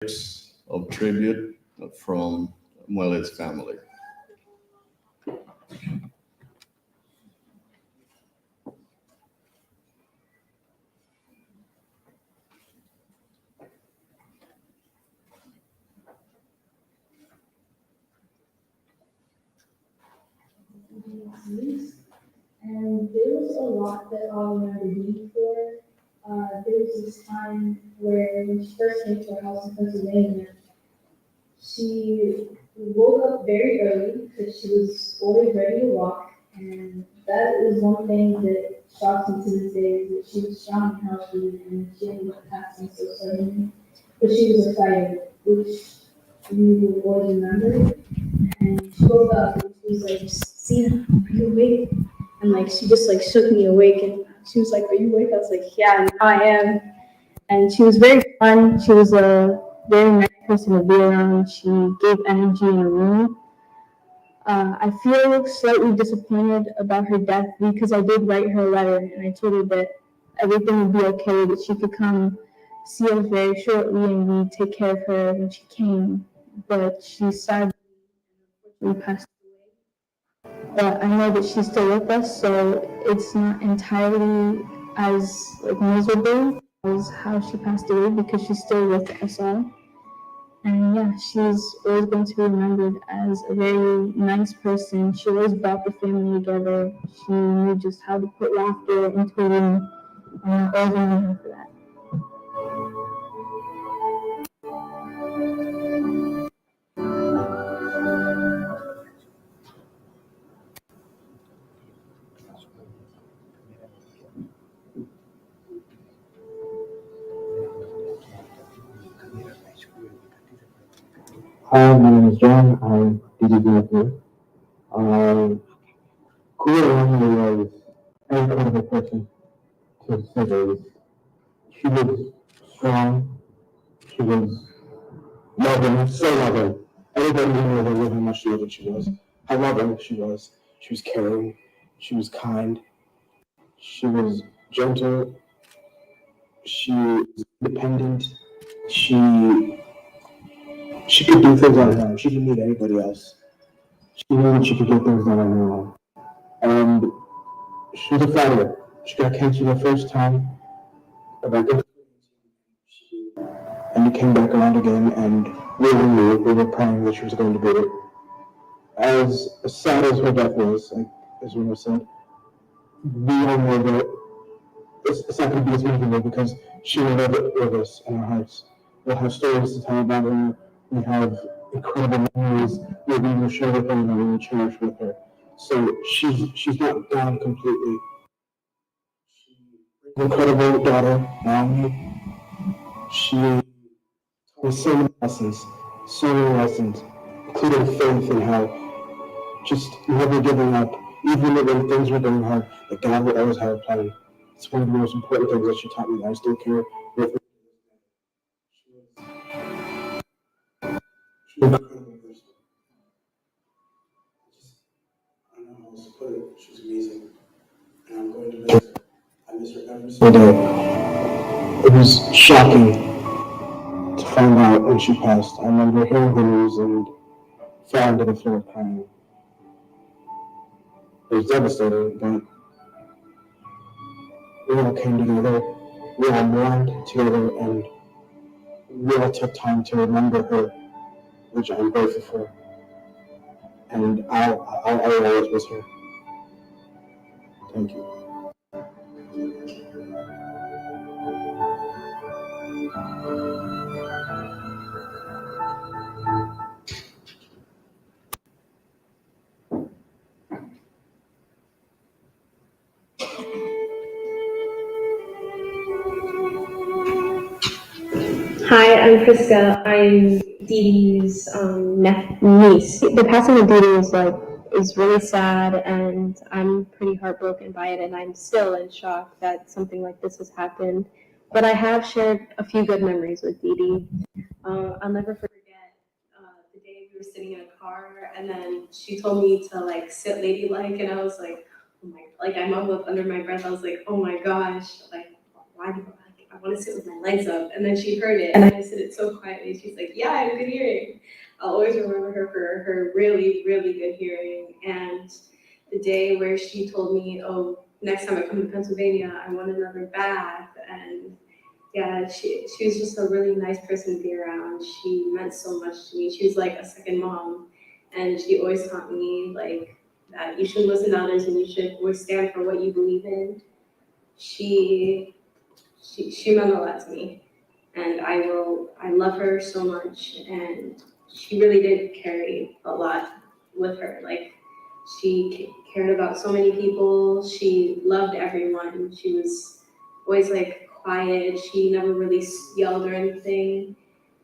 of tribute from Mwele's family. And there was a lot that I'll remember Dee for. There was this time where when she first came to our house in Pennsylvania, she woke up very early because she was always ready to walk. And that is one thing that shocks me to this day is that she was strong and healthy and she ended up passing so suddenly. But she was a fighter, which we will always remember. And she woke up and she was like, Cena, are you awake? And like she just like shook me awake and she was like, are you awake? I was like, yeah, now I am. And she was very fun. She was a very nice person to be around. She gave energy in the room. I feel slightly disappointed about her death because I did write her a letter and I told her that everything would be okay, that she could come see us very shortly and we'd take care of her when she came. But she sadly passed away. But I know that she's still with us, so it's not entirely as like miserable as how she passed away because she's still with us all. And yeah, she's always going to be remembered as a very nice person. She always brought the family together. She knew just how to put laughter into a room, and I always remember her for that. Hi, my name is John. I'm DD Director. Um, Kula was an incredible person, to say the least. She was strong. She was loving, so loving. Everybody knew her how much loving she was. How loving she was. She was caring. She was kind. She was gentle. She was independent. She she could do things on her own. She didn't need anybody else. She knew that she could get things done on her own. And she's a fighter. She got cancer the first time, about and it came back around again, and we were praying that she was going to beat it. As sad as her death was, like, as we said, we all know that it's not going to be as miserable because she will live it with us in our hearts. We'll have stories to tell about her. We have incredible memories that we will share with her and that we will cherish with her. So she's not gone completely. Incredible daughter, Naomi. She taught me so many lessons, including faith and how just never giving up, even when things were going hard, that God will always have a plan. It's one of the most important things that she taught me that I still carry with me. She was an incredible person. I don't know how else to put it. She was amazing. And I'm going to miss her. I miss her every single day. It was shocking to find out when she passed. I remember hearing the news and falling to the floor crying. It was devastating, but we all came together, we all mourned together, and we all took time to remember her, which I'm grateful for. And I'll always miss her. Thank you. Hi, I'm Priska. I'm Dee Dee's niece. The passing of Dee Dee is really sad, and I'm pretty heartbroken by it, and I'm still in shock that something like this has happened. But I have shared a few good memories with Dee Dee. I'll never forget the day we were sitting in a car, and then she told me to like sit ladylike, and I was like, oh my, like I mumbled under my breath. I was like, oh my gosh, like why do want to sit with my legs up. And then she heard it, and I said it so quietly. She's like, yeah, I have good hearing. I'll always remember her for her really, really good hearing. And the day where she told me, oh, next time I come to Pennsylvania, I want another bath. And yeah, she was just a really nice person to be around. She meant so much to me. She was like a second mom. And she always taught me like that you should listen to others and you should always stand for what you believe in. She meant a lot to me. And I love her so much. And she really did carry a lot with her. Like she cared about so many people. She loved everyone. She was always like quiet. She never really yelled or anything.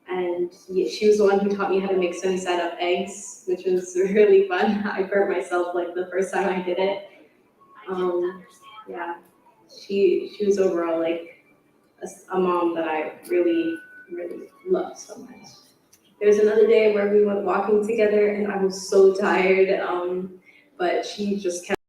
And she was the one who taught me how to make sunny side up eggs, which was really fun. I burnt myself like the first time I did it. Yeah, she was overall like a mom that I really, really loved so much. There was another day where we went walking together and I was so tired, but she just kept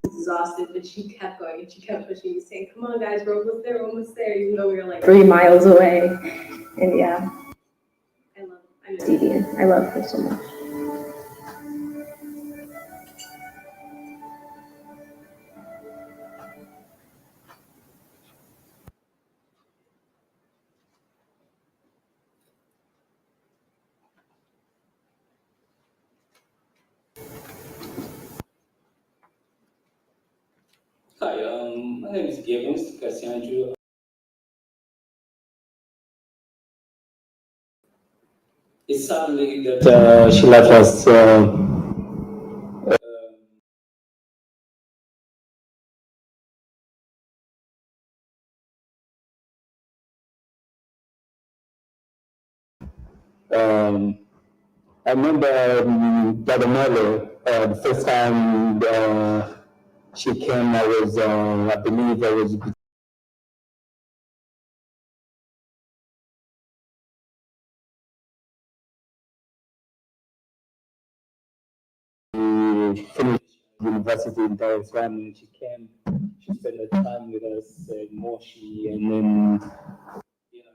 exhausted, but she kept going and she kept pushing me, saying, come on guys, we're almost there, even though we were like 3 miles away. And yeah, I miss Dee Dee. I love her so much. Hi, my name is Gibbons Cassiandra. It's sadly that she left us. I remember Brother Mwele, the first time she came, I believe I was finished university in Dar es Salaam, and she came. She spent her time with us in Moshi, and then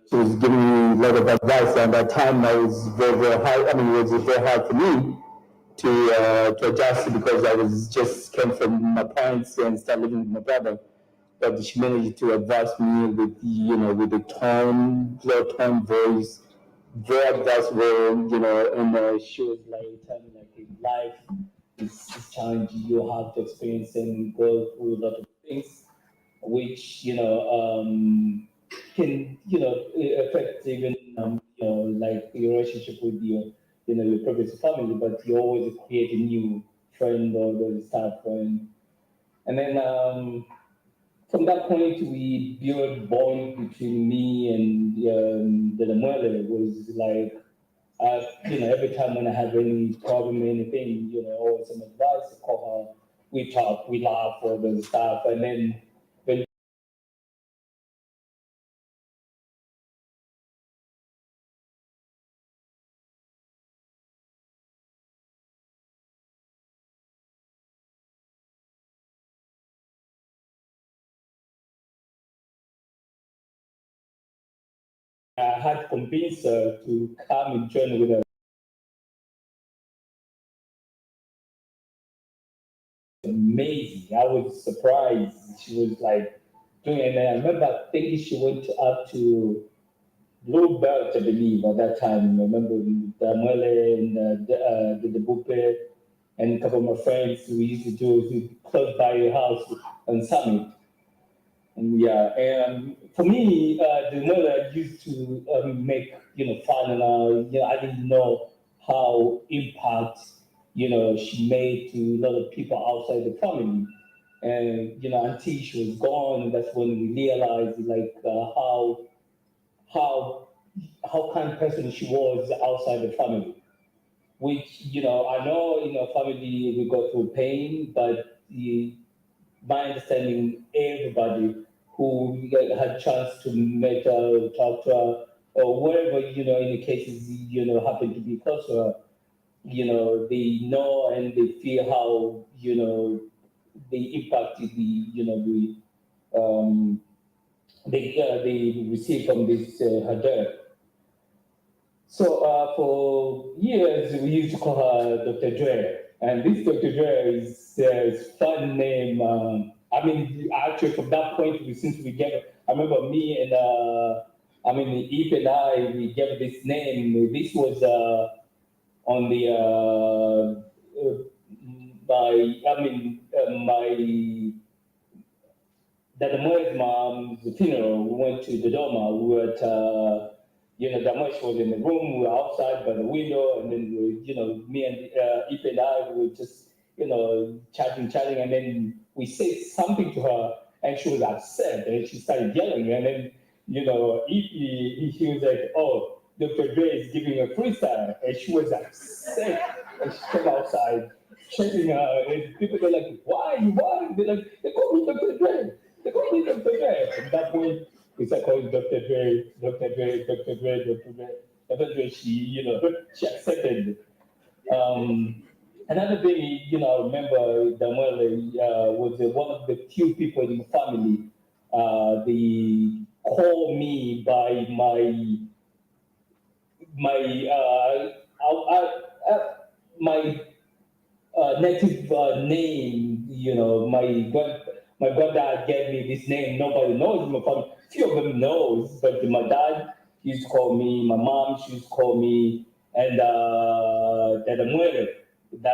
she was giving me a lot of advice. And at that time, I was very, very hard. I mean, it was very hard for me to adjust because I was just came from my parents and started living with my brother. But she managed to advise me with with the low tone voice, very advisable, and she was like telling me like in life is challenge you have to experience and go through a lot of things, which can affect even like your relationship with your previous family, but you always create a new friend or the stuff and then from that point we built bond between me and the Mwele was like every time when I have any problem, anything, or some advice, I call her, we talk, we laugh, all the stuff, and then when I had to convince her to come and join with us. Amazing. I was surprised. She was like doing it. And I remember thinking she went up to Blue Belt, I believe, at that time. I remember the Mwele and the Bupe and a couple of my friends we used to do close by your house on Summit. And yeah, and for me, the mother used to make fun, and I didn't know how impact she made to a lot of people outside the family, and until she was gone, that's when we realized like how how kind of person she was outside the family. Which I know in our family we go through pain, but my understanding, everybody who had chance to meet her, talk to her, or wherever, in the cases, happen to be close to her, they know and they feel how, they impacted they receive from this her death. So for years we used to call her Dr. Dre, and this Dr. Dre is a fun name. Actually from that point, since we gave, I remember me and Eve and I, we gave this name. This was on the my Damoy's mom's funeral. We went to Dodoma. We were at Damoy was in the room. We were outside by the window, and then me and Ipe and I were just chatting, and then we said something to her, and she was upset, and she started yelling, and then Ipe he was like, "Oh, Dr. Dre is giving a freestyle," and she was upset, and she came outside checking her, and people were like, "Why? They're like, they call me Dr. Dre. They call me Dr. Dre." At that point, we started calling Dr. Dre, Dr. Dre, Dr. Dre, Dr. Dre. Eventually, she accepted. Another thing, I remember Mwele was one of the few people in the family. They call me by my native name. My granddad gave me this name. Nobody knows in my family. Few of them knows, but my dad used to call me. My mom she used to call me, and Dada Mwele. I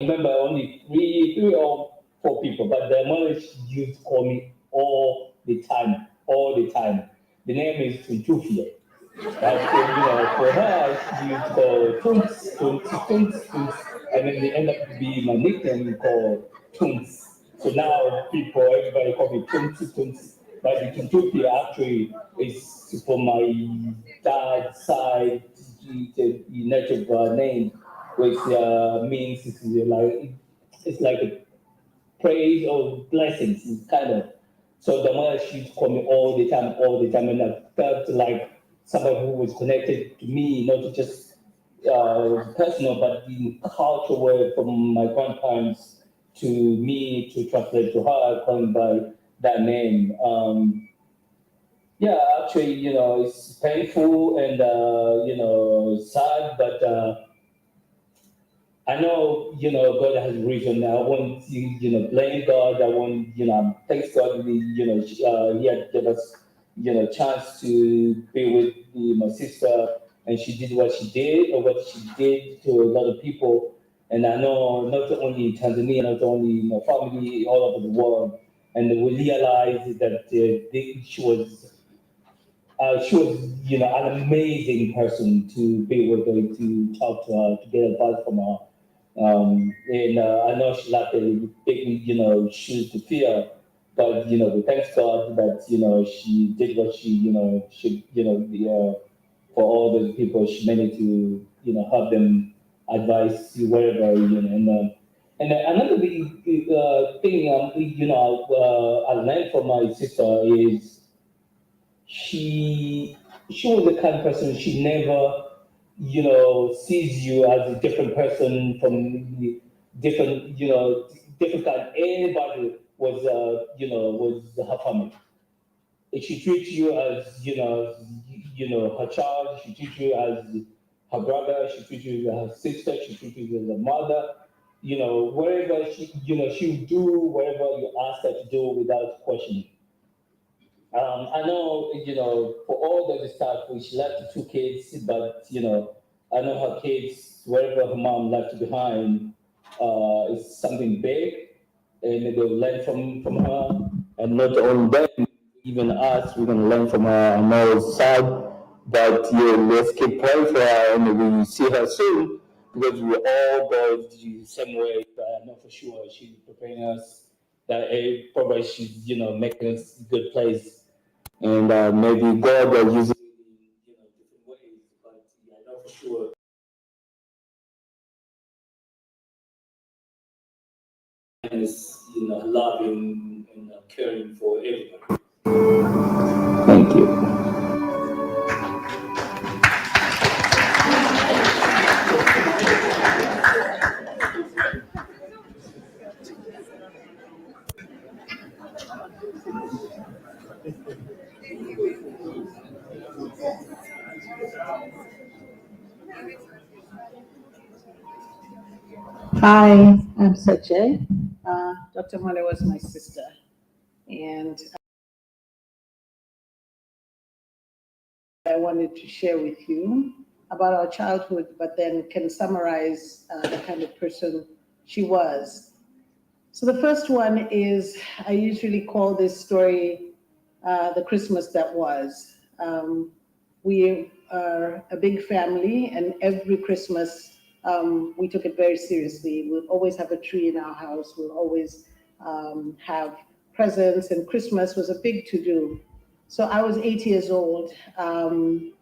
remember only three or four people, but the Mwele used to call me all the time. The name is Tuntufia. For her, she used to call Tunts, and then they end up to be my nickname called Tunts. So now everybody call me Tunts. But the Tuntufia actually is for my dad's side, the native name, which means it's like a praise or blessings, kind of. So the mother she used to call me all the time, and I felt like somebody who was connected to me, not just personal, but in cultural way from my grandparents to me to translate to her, calling by that name. Actually, it's painful and sad, but I know, God has a reason. I won't, blame God. I won't, thanks God, He had given us, chance to be with my sister, and she did what she did, or what she did to a lot of people. And I know not only in Tanzania, not only my family, all over the world. And we realized that she was, an amazing person to be with her, to talk to her, to get advice from her. And I know she left a big, shoes to fill, but we thank God that she did what for all those people she managed to help them advise wherever and another big thing I learned from my sister is she was the kind of person she never sees you as a different person from the different, different kind. Everybody was her family. And she treats you as, her child. She treats you as her brother. She treats you as her sister. She treats you as a mother. Wherever she'll do whatever you ask her to do without questioning. I know, for all those stuff, she left 2 kids, but, I know her kids, wherever her mom left behind, is something big, and they'll learn from her. And not only them, even us, we're going to learn from her. I know it's sad, but let's keep praying for her, and we will see her soon, because we all go the same way, but I know for sure she's preparing us, that probably she's, making us a good place. And maybe God will use it in different ways, but I know for sure. And it's loving and caring for everybody. Thank you. Hi, I'm Sache. Dr. Mwele was my sister, and I wanted to share with you about our childhood, but then can summarize the kind of person she was. So the first one is, I usually call this story the Christmas that was. We are a big family, and every Christmas we took it very seriously. We'll always have a tree in our house. We'll always have presents, and Christmas was a big to-do. So I was 8 years old, and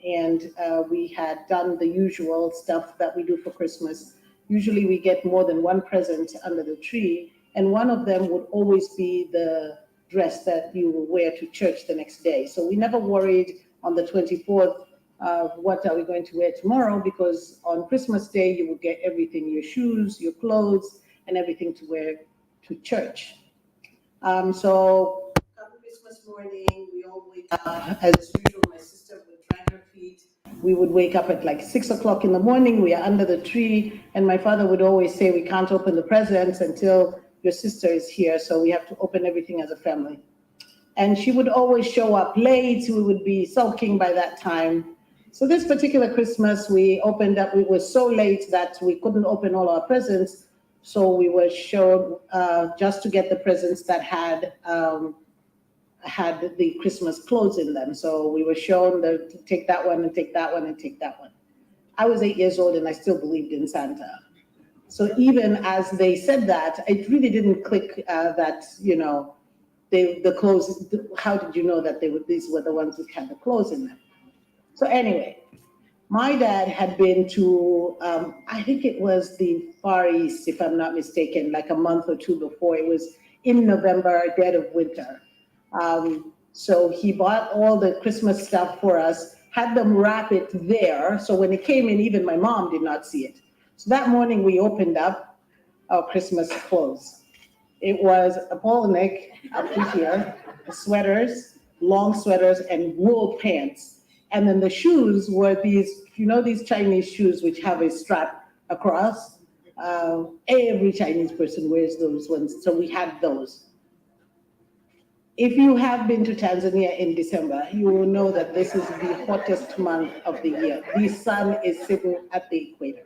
we had done the usual stuff that we do for Christmas. Usually we get more than one present under the tree, and one of them would always be the dress that you will wear to church the next day. So we never worried on the 24th, what are we going to wear tomorrow? Because on Christmas Day, you will get everything, your shoes, your clothes, and everything to wear to church. So come Christmas morning, we all wake up. As usual, my sister would drag her feet. We would wake up at like 6 o'clock in the morning. We are under the tree, and my father would always say, we can't open the presents until your sister is here, so we have to open everything as a family. And she would always show up late. We would be sulking by that time. So this particular Christmas, we opened up, we were so late that we couldn't open all our presents. So we were shown just to get the presents that had the Christmas clothes in them. So we were shown to take that one and take that one and take that one. I was 8 years old and I still believed in Santa. So even as they said that, it really didn't click that, you know, the clothes, how did you know that these were the ones that had the clothes in them? So anyway, my dad had been to, I think it was the Far East, if I'm not mistaken, like a month or two before. It was in November, dead of winter. So he bought all the Christmas stuff for us, had them wrap it there. So when it came in, even my mom did not see it. So that morning we opened up our Christmas clothes. It was a polo neck up to here, sweaters, long sweaters, and wool pants. And then the shoes were these, you know, these Chinese shoes which have a strap across. Every Chinese person wears those ones, so we had those. If you have been to Tanzania in December, you will know that this is the hottest month of the year. The sun is sitting at the equator.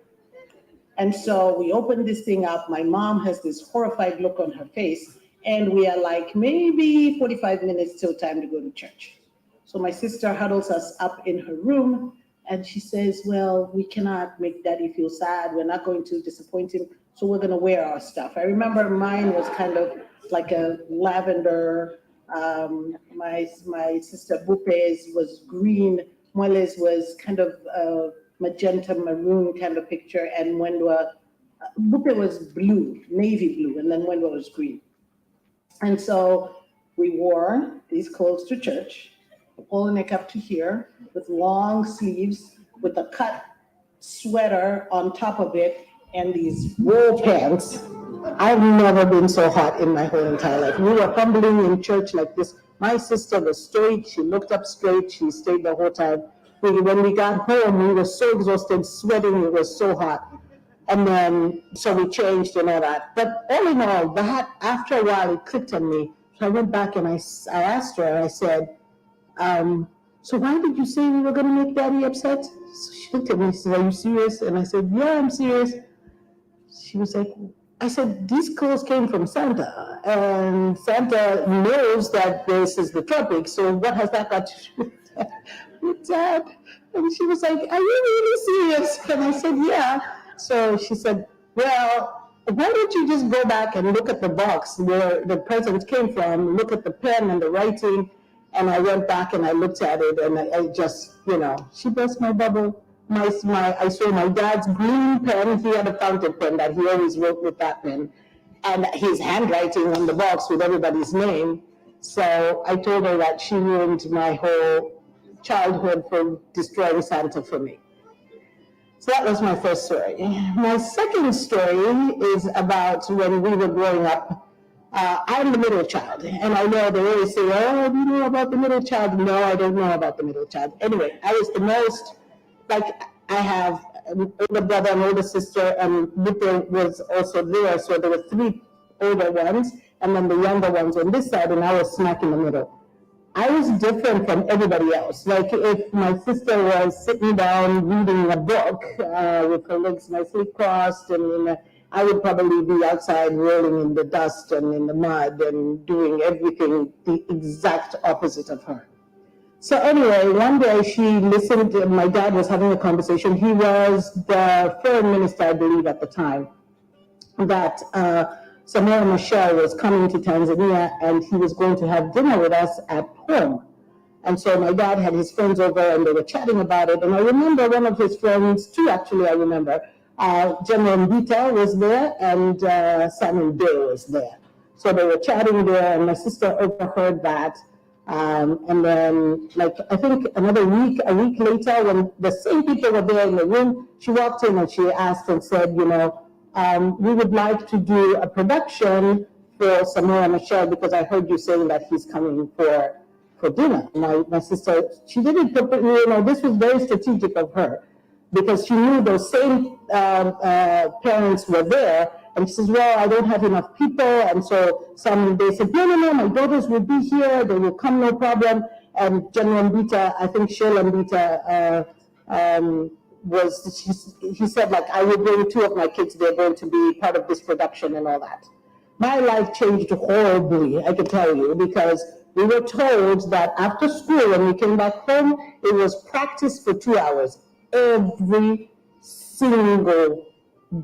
And so we opened this thing up. My mom has this horrified look on her face, and we are like maybe 45 minutes till time to go to church. So my sister huddles us up in her room, and she says, well, we cannot make daddy feel sad. We're not going to disappoint him, so we're going to wear our stuff. I remember mine was kind of like a lavender. My sister Bupe's was green. Mwele's was kind of magenta maroon kind of picture, and Mwendwa, Bupe was blue, navy blue, and then Mwendwa was green. And so we wore these clothes to church, a polo neck up to here, with long sleeves, with a cut sweater on top of it, and these wool pants. I've never been so hot in my whole entire life. We were humbling in church like this. My sister was straight. She looked up straight. She stayed the whole time. When we got home, we were so exhausted, sweating. It was so hot. And then, so we changed and all that. But all in all, that after a while, it clicked on me. So I went back and I asked her, I said, so why did you say we were going to make daddy upset? So she looked at me and said, are you serious? And I said, yeah, I'm serious. She was like, I said, these clothes came from Santa, and Santa knows that this is the tropics, so what has that got to do with Dad? And she was like, are you really serious? And I said, yeah. So she said, well, why don't you just go back and look at the box where the present came from, look at the pen and the writing. And I went back and I looked at it, and I just, you know, she burst my bubble. I saw my dad's green pen. He had a fountain pen that he always wrote with that pen, and his handwriting on the box with everybody's name. So I told her that she ruined my whole childhood for destroying Santa for me. So that was my first story. My second story is about when we were growing up. I'm the middle child, and I know they always say, oh, do you know about the middle child? No, I don't know about the middle child. Anyway, I was the most like I have an older brother and older sister, and Luther was also there. So there were 3 older ones, and then the younger ones on this side, and I was smack in the middle. I was different from everybody else. Like if my sister was sitting down reading a book with her legs nicely crossed, and I would probably be outside rolling in the dust and in the mud and doing everything the exact opposite of her. So anyway, one day she listened, my dad was having a conversation. He was the foreign minister, I believe, at the time, that Samora Machel was coming to Tanzania and he was going to have dinner with us at home. And so my dad had his friends over and they were chatting about it. And I remember one of his friends, 2 actually, I remember, General Mbita was there and Simon Day was there. So they were chatting there and my sister overheard that. And then, like, I think a week later, when the same people were there in the room, she walked in and she asked and said, we would like to do a production for Samora Machel because I heard you saying that he's coming for dinner. My sister, she didn't, this was very strategic of her because she knew those same parents were there. And she says, well, I don't have enough people. And so they said, no, my daughters will be here. They will come, no problem. And General Mbita, I think Sheila Mbita, he said, like, I will bring 2 of my kids. They're going to be part of this production and all that. My life changed horribly, I can tell you, because we were told that after school, when we came back home, it was practice for 2 hours every single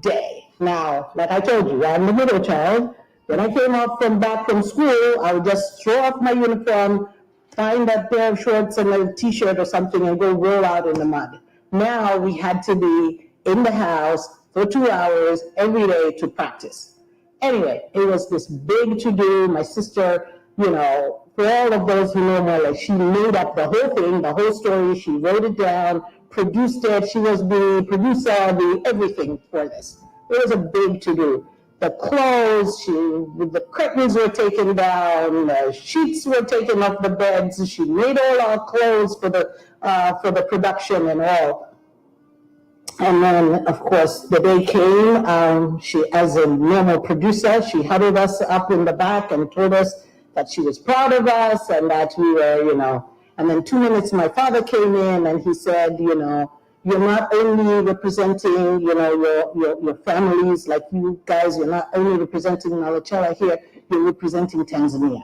day. Now, like I told you, I'm the middle child. When I came back from school, I would just throw off my uniform, find that pair of shorts and a t-shirt or something and go roll out in the mud. Now we had to be in the house for 2 hours every day to practice. Anyway, it was this big to-do. My sister, for all of those who know Mwele, she made up the whole thing, the whole story. She wrote it down, produced it. She was the producer, the everything for this. It was a big to-do. The clothes, the curtains were taken down, the sheets were taken off the beds. She made all our clothes for the production and all. And then, of course, the day came. She, as a normal producer, she huddled us up in the back and told us that she was proud of us and that we were, And then 2 minutes, my father came in and he said, you're not only representing, your families, like you guys, you're not only representing Malecela here, you're representing Tanzania.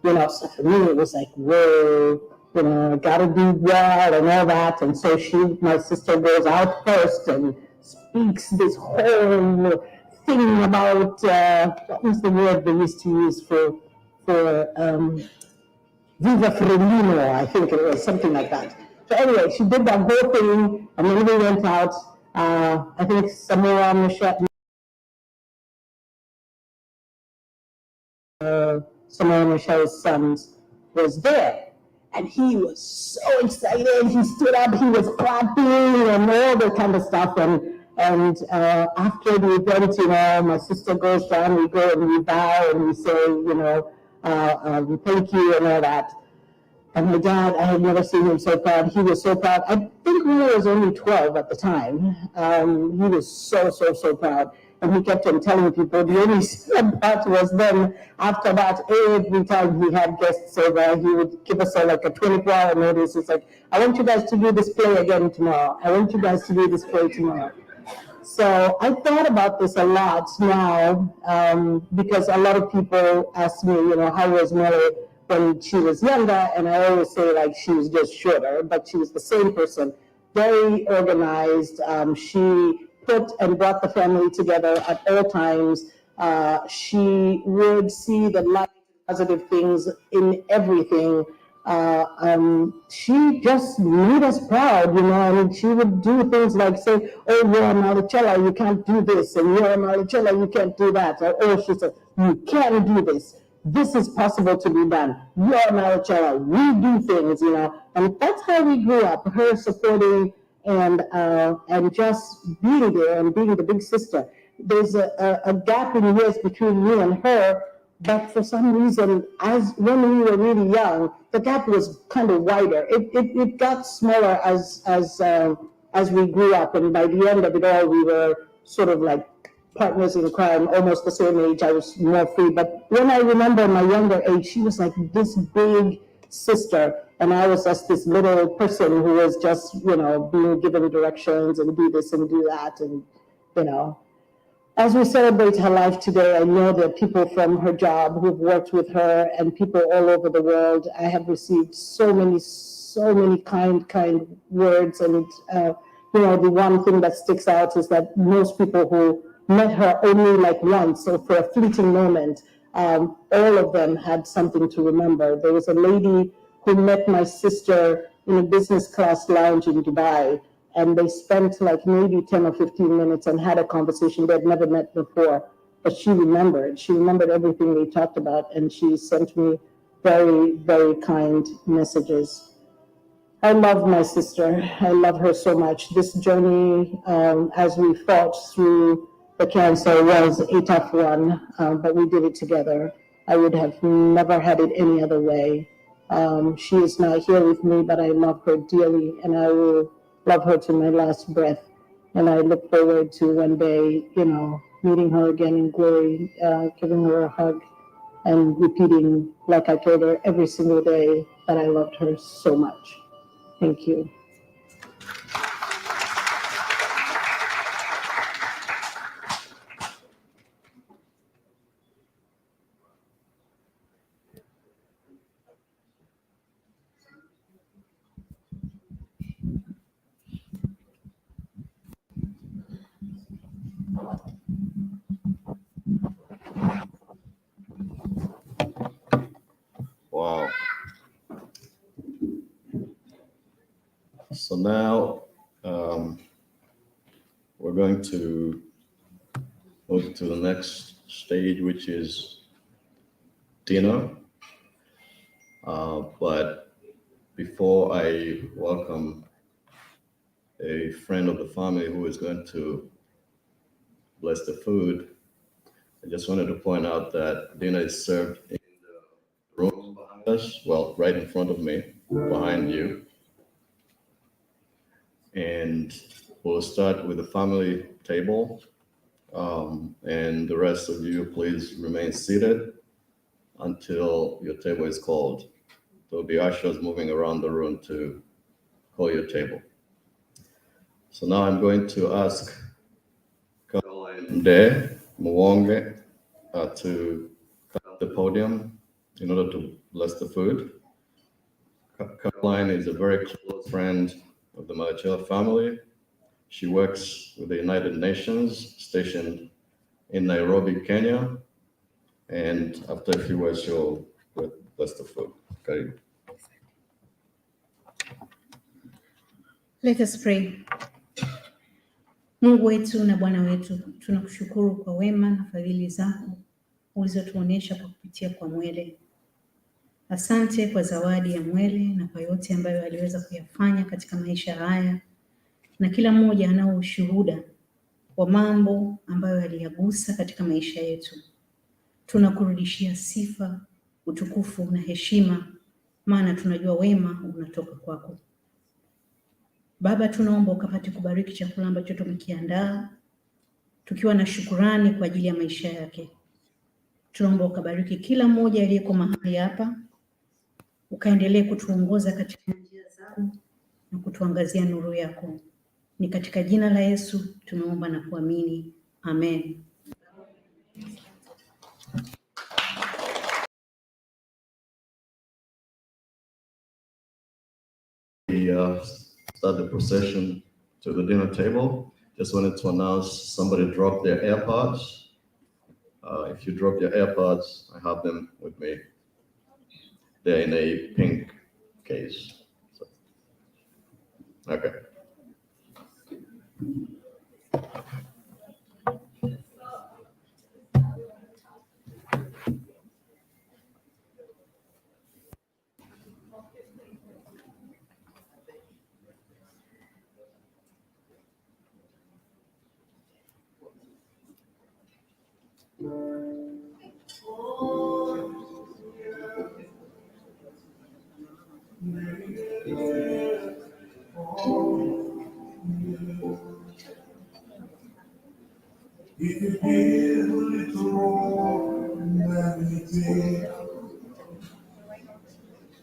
So for me, it was like, whoa, gotta do well and all that. And so my sister goes out first and speaks this whole thing about, what was the word they used to use for Viva Frelimo, I think it was, something like that. So anyway, she did that whole thing, and then we went out. I think Samora Machel's sons was there, and he was so excited. He stood up, he was clapping, and all that kind of stuff. And after the event, my sister goes down. We go and we bow and we say, thank you and all that. And my dad, I had never seen him so proud. He was so proud. I think Mwele was only 12 at the time. He was so proud. And he kept on telling people. The only sad part was then, after that, every time he had guests over, he would give us a 24-hour notice. It's like, I want you guys to do this play again tomorrow. I want you guys to do this play tomorrow. So I thought about this a lot now, because a lot of people ask me, how was Mwele when she was younger, and I always say she was just shorter, but she was the same person, very organized. She put and brought the family together at all times. She would see the light, positive things in everything. She just made us proud, and she would do things like say, oh, you're a Malecela, you can't do this, and you're a Malecela, you can't do that. Or, oh, she said, you can do this. This is possible to be done. You're a Malecela, we do things, and that's how we grew up, her supporting and just being there and being the big sister. There's a gap in years between me and her, but for some reason, when we were really young, the gap was kind of wider. It got smaller as as we grew up. And by the end of it all, we were sort of like partners in crime, almost the same age. I was more free. But when I remember my younger age, she was like this big sister, and I was just this little person who was just, you know, being given directions and do this and do that. And, you know, as we celebrate her life today, I know that people from her job who've worked with her and people all over the world, I have received so many kind words. And, you know, the one thing that sticks out is that most people who met her only like once or for a fleeting moment, all of them had something to remember. There was a lady who met my sister in a business class lounge in Dubai, and they spent like maybe 10 or 15 minutes and had a conversation they'd never met before. But she remembered everything we talked about, and she sent me very kind messages. I love my sister. I love her so much. This journey, as we fought through the cancer, was a tough one, but we did it together. I would have never had it any other way. She is not here with me, but I love her dearly, and I will love her to my last breath. And I look forward to one day, you know, meeting her again in glory, giving her a hug, and repeating, like I told her every single day, that I loved her so much. Thank you. Wow. So now we're going to move to the next stage, which is dinner. But before I welcome a friend of the family who is going to bless the food, I just wanted to point out that dinner is served in the room behind us, well, right in front of me, behind you. And we'll start with the family table. And the rest of you, please remain seated until your table is called. There'll be ushers moving around the room to call your table. So now I'm going to ask Caroline De Mwonge to come up the podium in order to bless the food. Caroline is a very close friend of the Malecela family. She works with the United Nations, stationed in Nairobi, Kenya. And after a few words, she'll bless the food. Okay. Let us pray. Mungu wetu na Bwana wetu, tunakushukuru kwa wema na fadhili zako ulizotuonesha kwa kupitia kwa Mwele. Asante kwa zawadi ya Mwele na kwa yote ambayo aliweza kuyafanya katika maisha haya, na kila mmoja anao ushuhuda wa mambo ambayo aliyagusa katika maisha yetu. Tunakurudishia sifa, utukufu na heshima, maana tunajua wema unatoka kwako. Baba, tunaomba ukapate kubariki chakula ambacho tumekiandaa, tukiwa na shukurani kwa ajili ya maisha yake. Tunaomba ukabariki kila mmoja aliyeko mahali hapa, ukaendelee kutuongoza katika njia zako na kutuangazia nuru yako. Ni katika jina la Yesu tunaomba na kuamini. Amen. We start the procession to the dinner table. Just wanted to announce somebody dropped their AirPods. If you drop your AirPods, I have them with me. They're in a pink case. So, okay. give a little more than you did.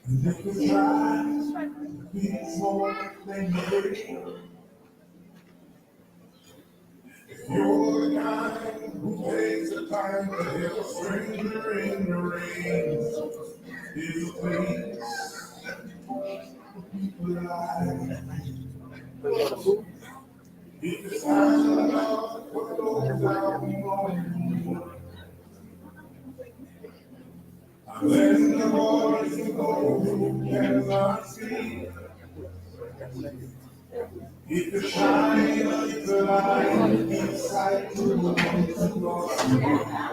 And if you try to be more than you did, you're the kind who takes the time to help a stranger in the rain. You please people alive. If it's time enough for those out on, I'm letting the boys go who cannot see. If you shine a little light inside to the ones who lost.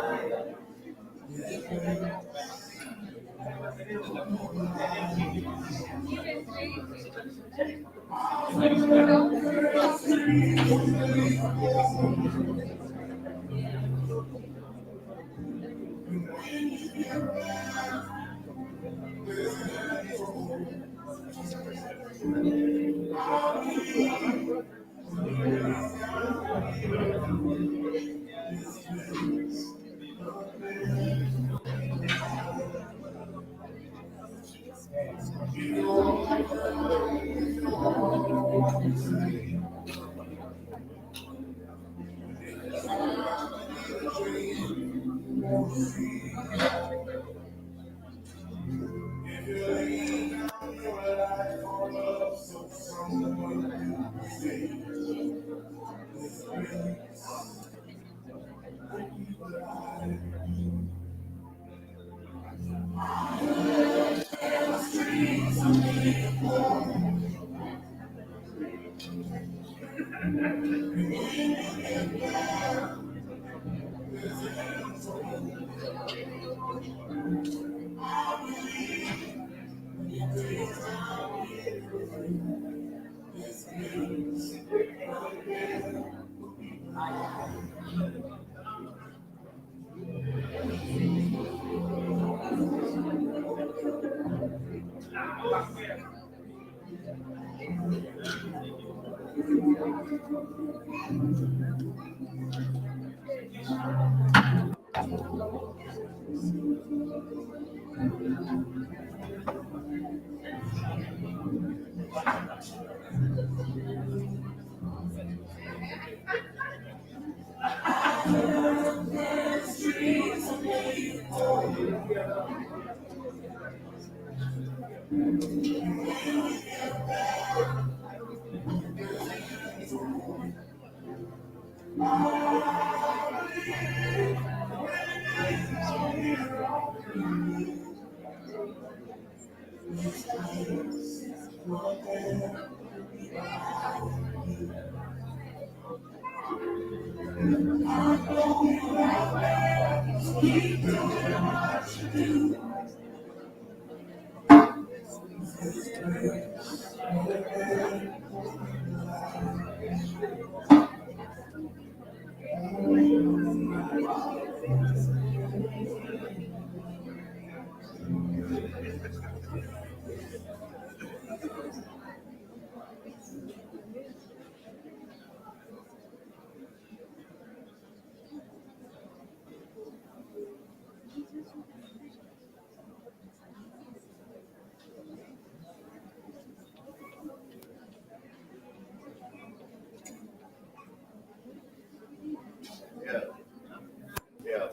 Yeah, yeah.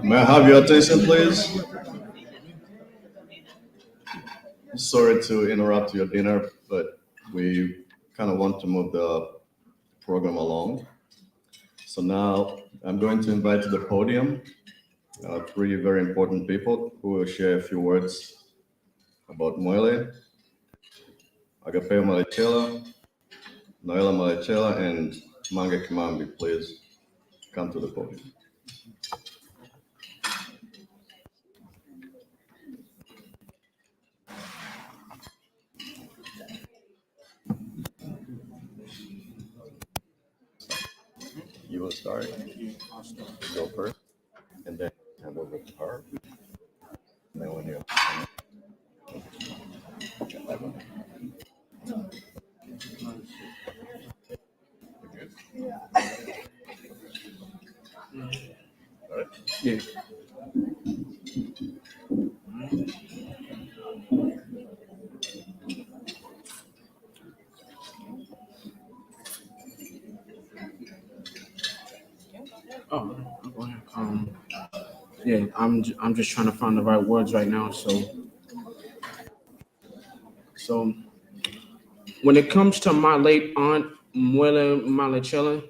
May I have your attention, please? Sorry to interrupt your dinner, but we kind of want to move the program along. So now I'm going to invite to the podium three very important people who will share a few words about Mwele, Mwele Malecela, Mwele Malecela, and Mange Kimambi. Please come to the podium. You will start. Go first, and then hand over to her. And then when you all right. Yeah. Oh, okay. Yeah, I'm just trying to find the right words right now. So when it comes to my late aunt Mwele Malecela,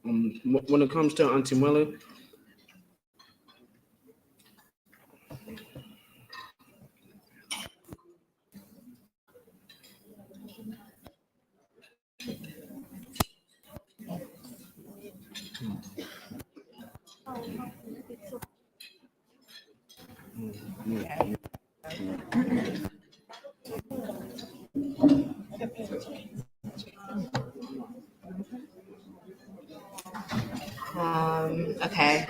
when it comes to Auntie Mwele, Okay.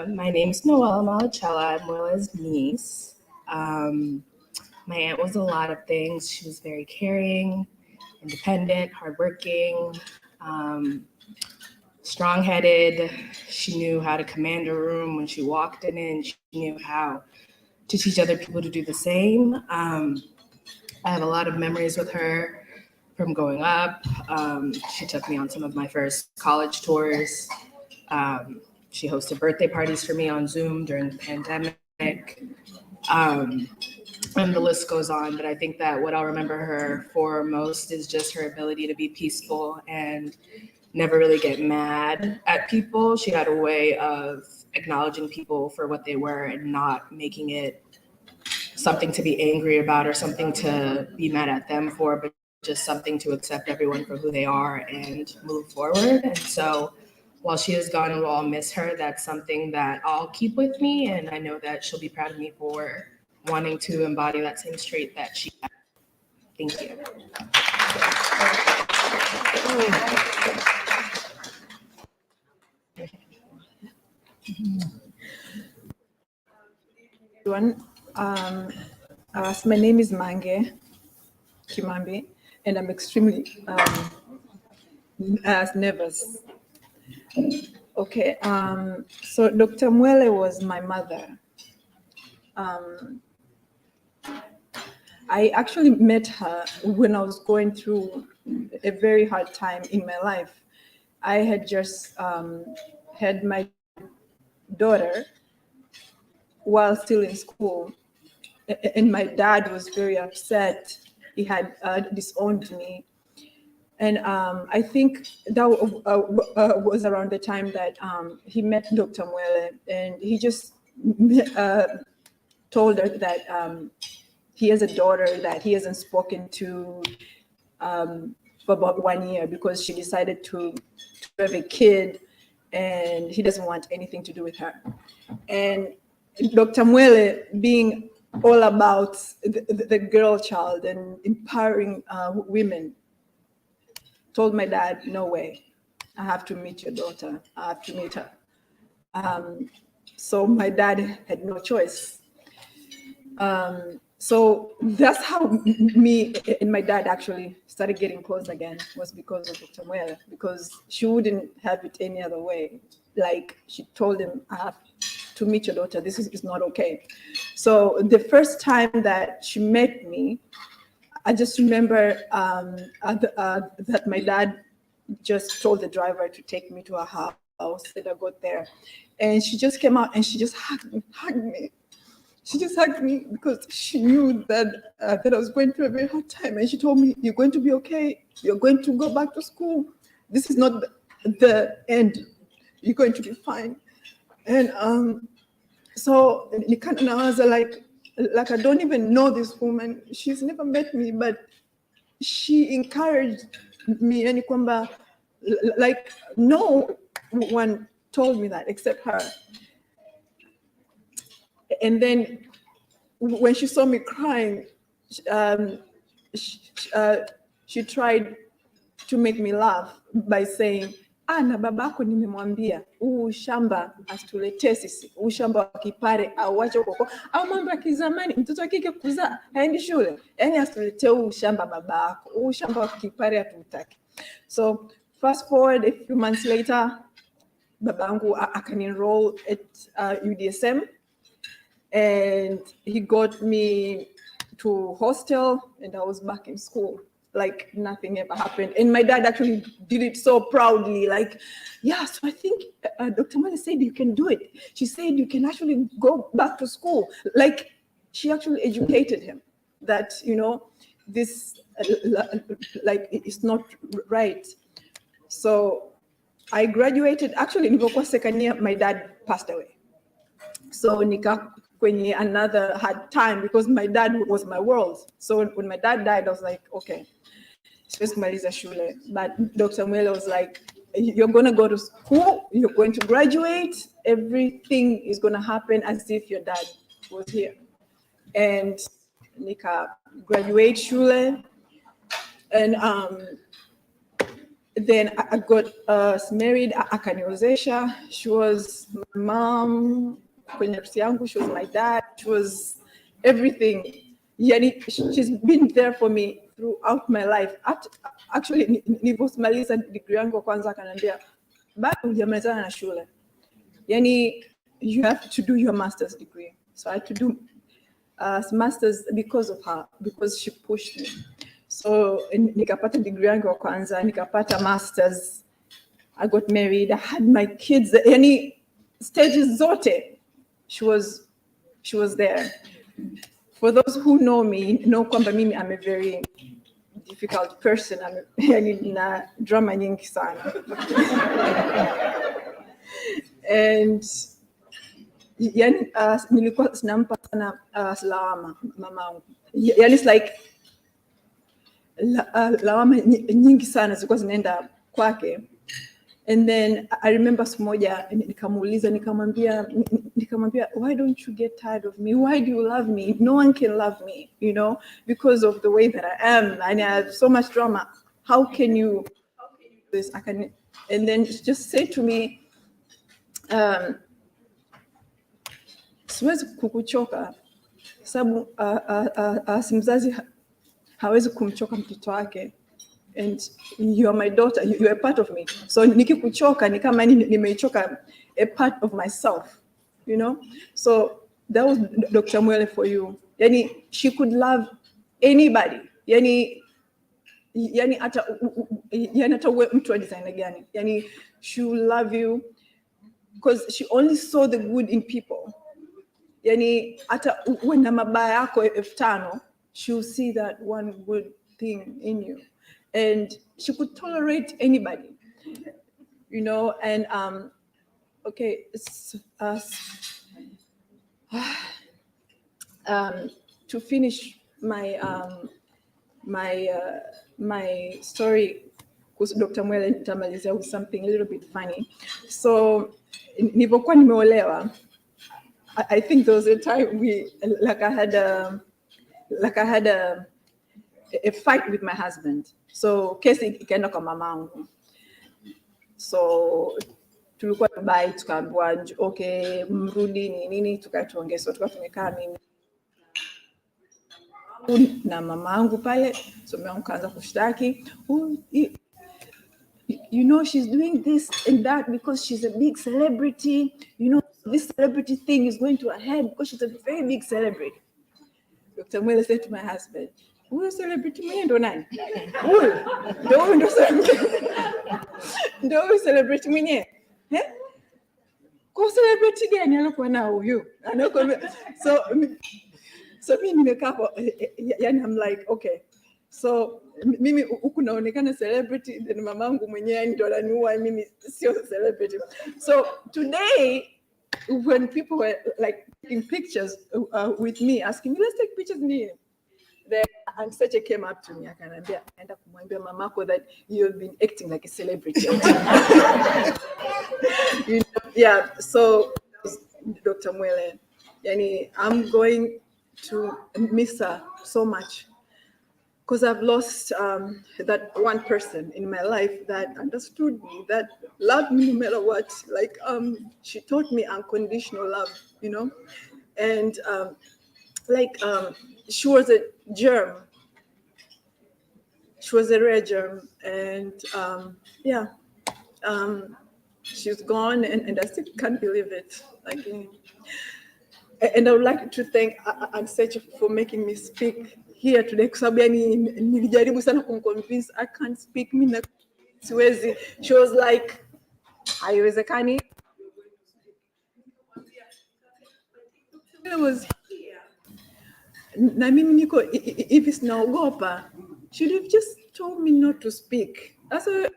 My name's Mwele Malecela. I'm Mwele's niece. My aunt was a lot of things. She was very caring, independent, hardworking, strong-headed. She knew how to command a room when she walked in it. She knew how to teach other people to do the same. I have a lot of memories with her from growing up. She took me on some of my first college tours. She hosted birthday parties for me on Zoom during the pandemic. And the list goes on, but I think that what I'll remember her for most is just her ability to be peaceful and never really get mad at people. She had a way of acknowledging people for what they were and not making it something to be angry about or something to be mad at them for, but just something to accept everyone for who they are and move forward. And so while she is gone and we'll all miss her, that's something that I'll keep with me. And I know that she'll be proud of me for wanting to embody that same trait that she had. Thank you. My name is Mange Kimambi, and I'm extremely nervous. Okay, so Dr. Mwele was my mother. I actually met her when I was going through a very hard time in my life. I had just had my daughter while still in school, and my dad was very upset. He had disowned me. And I think that was around the time that he met Dr. Mwele, and he just told her that he has a daughter that he hasn't spoken to for about 1 year because she decided to have a kid and he doesn't want anything to do with her. And Dr. Mwele, being all about the girl child and empowering women, told my dad, no way, I have to meet your daughter, I have to meet her. So my dad had no choice. So that's how me and my dad actually started getting close again, was because of Dr. Mwele, because she wouldn't have it any other way. Like, she told him, I have to meet your daughter, this is not okay. So the first time that she met me, I just remember that my dad just told the driver to take me to her house, and I got there. And she just came out and she just hugged me. She just hugged me because she knew that that I was going through a very hard time. And she told me, you're going to be okay. You're going to go back to school. This is not the end. You're going to be fine. And so I was like, I don't even know this woman. She's never met me, but she encouraged me. And like, no one told me that except her. And then when she saw me crying, she tried to make me laugh by saying, na babako nimemwambia huu shamba asituletee sisi, huu shamba wa kipare auache huko, au mambo ya kizamani, mtoto wa kike kuzaa haendi shule, yani asituletee huu shamba babako, huu shamba wa kipare hatutaki. So fast forward a few months later, babangu akanenroll at UDSM, and he got me to hostel, and I was back in school like nothing ever happened. And my dad actually did it so proudly, like, yeah, so I think Dr. Mwele said you can do it. She said you can actually go back to school. Like, she actually educated him that, this like, it's not right. So I graduated. Actually, nilipokuwa second year, my dad passed away. So nika kwenye another hard time because my dad was my world. So when my dad died, I was like, okay, siwezi kumaliza shule. But Dr. Mwele was like, you're going to go to school, you're going to graduate, everything is going to happen as if your dad was here. And nika graduate shule, and then I got married. Akaniozesha. She was my mom kwenye harusi yangu. She was my dad. She was everything. Yani, she's been there for me throughout my life. Actually, nilivyomaliza degree yangu kwanza akaniambia, bado hujamalizana na shule. Yani, you have to do your master's degree. So I had to do master's because of her, because she pushed me. So nikapata degree yangu kwanza, nikapata masters. I got married. I had my kids. Any stages zote, she was there. For those who know me, know kwamba mimi I'm a very difficult person. Yani na drama nyingi sana. And yani nilikuwa sinampa sana lawama mamangu. Yani it's like lawama nyingi sana zilikuwa zinaenda kwake. And then I remember siku moja nikamuuliza, nikamwambia, why don't you get tired of me? Why do you love me? No one can love me, because of the way that I am. And I have so much drama. How can you do this? And then she just said to me, siwezi kukuchoka sababu mzazi hawezi kumchoka mtoto wake. and you're my daughter, you're a part of me. So nikikuchoka ni kama nimeichoka a part of myself, you know. So that was Dr. Mwele for you. Yani she could love anybody. Yani hata uwe mtu wa design gani. Yani she will love you because she only saw the good in people. Yani hata uwe na mabaya yako 5,000, she will see that one good thing in you. And she could tolerate anybody, you know. And okay, to finish my my story with Dr. Mwele, nitamalizia with something a little bit funny. So nilipokuwa nimeolewa, I think there was a time I had a fight with my husband. So kesi ikaenda kwa mamangu. So tulikuwa Dubai, tukaambiwa okay, mrudi nini, tukatuongea. So tukakaa mimi na mamangu pale. So mimi nikaanza kushtaki, you know, she's doing this and that because she's a big celebrity. You know, this celebrity thing is going to her head because she's a very big celebrity. Dr. Mwele said to my husband, huyo celebrity mwenye ndo nani? Huyo ndo celebrity mwenye? Kwa celebrity gani alikuwa na huyo? So mimi nimekaa hapo, yani I'm like, okay. So mimi huku naonekana celebrity, then mamangu mwenyewe ndo ananiua, mimi sio celebrity. So today, when people were like taking pictures with me, asking me, let's take pictures, then Aunt Seche came up to me, akanambia, naenda kumwambia mamako that you've been acting like a celebrity. You know, yeah, so Dr. Mwele, yani, I'm going to miss her so much because I've lost that one person in my life that understood me, that loved me no matter what. Like she taught me unconditional love, you know, and she was a germ. She was a rare germ, and she's gone, and I still can't believe it. Like, and I would like to thank Aunt Seche for making me speak here today. Kwa sababu yani nilijaribu sana kumconvince I can't speak, mimi na siwezi. She was like, haiwezekani. I was here. Na mimi niko hivi sinaogopa. Should have just told me not to speak. That's a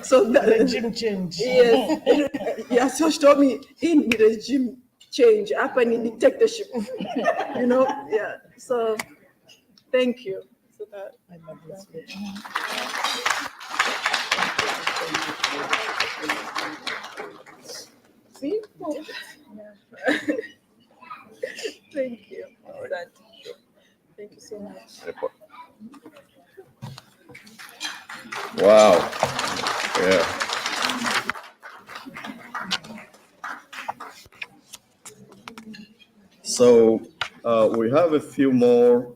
so the regime change. Yes. Yeah, so she told me in the regime change, hapa ni dictatorship. You know, yeah. So thank you. So that I love this. See? Thank you. Thank you so much. Wow. Yeah. So we have a few more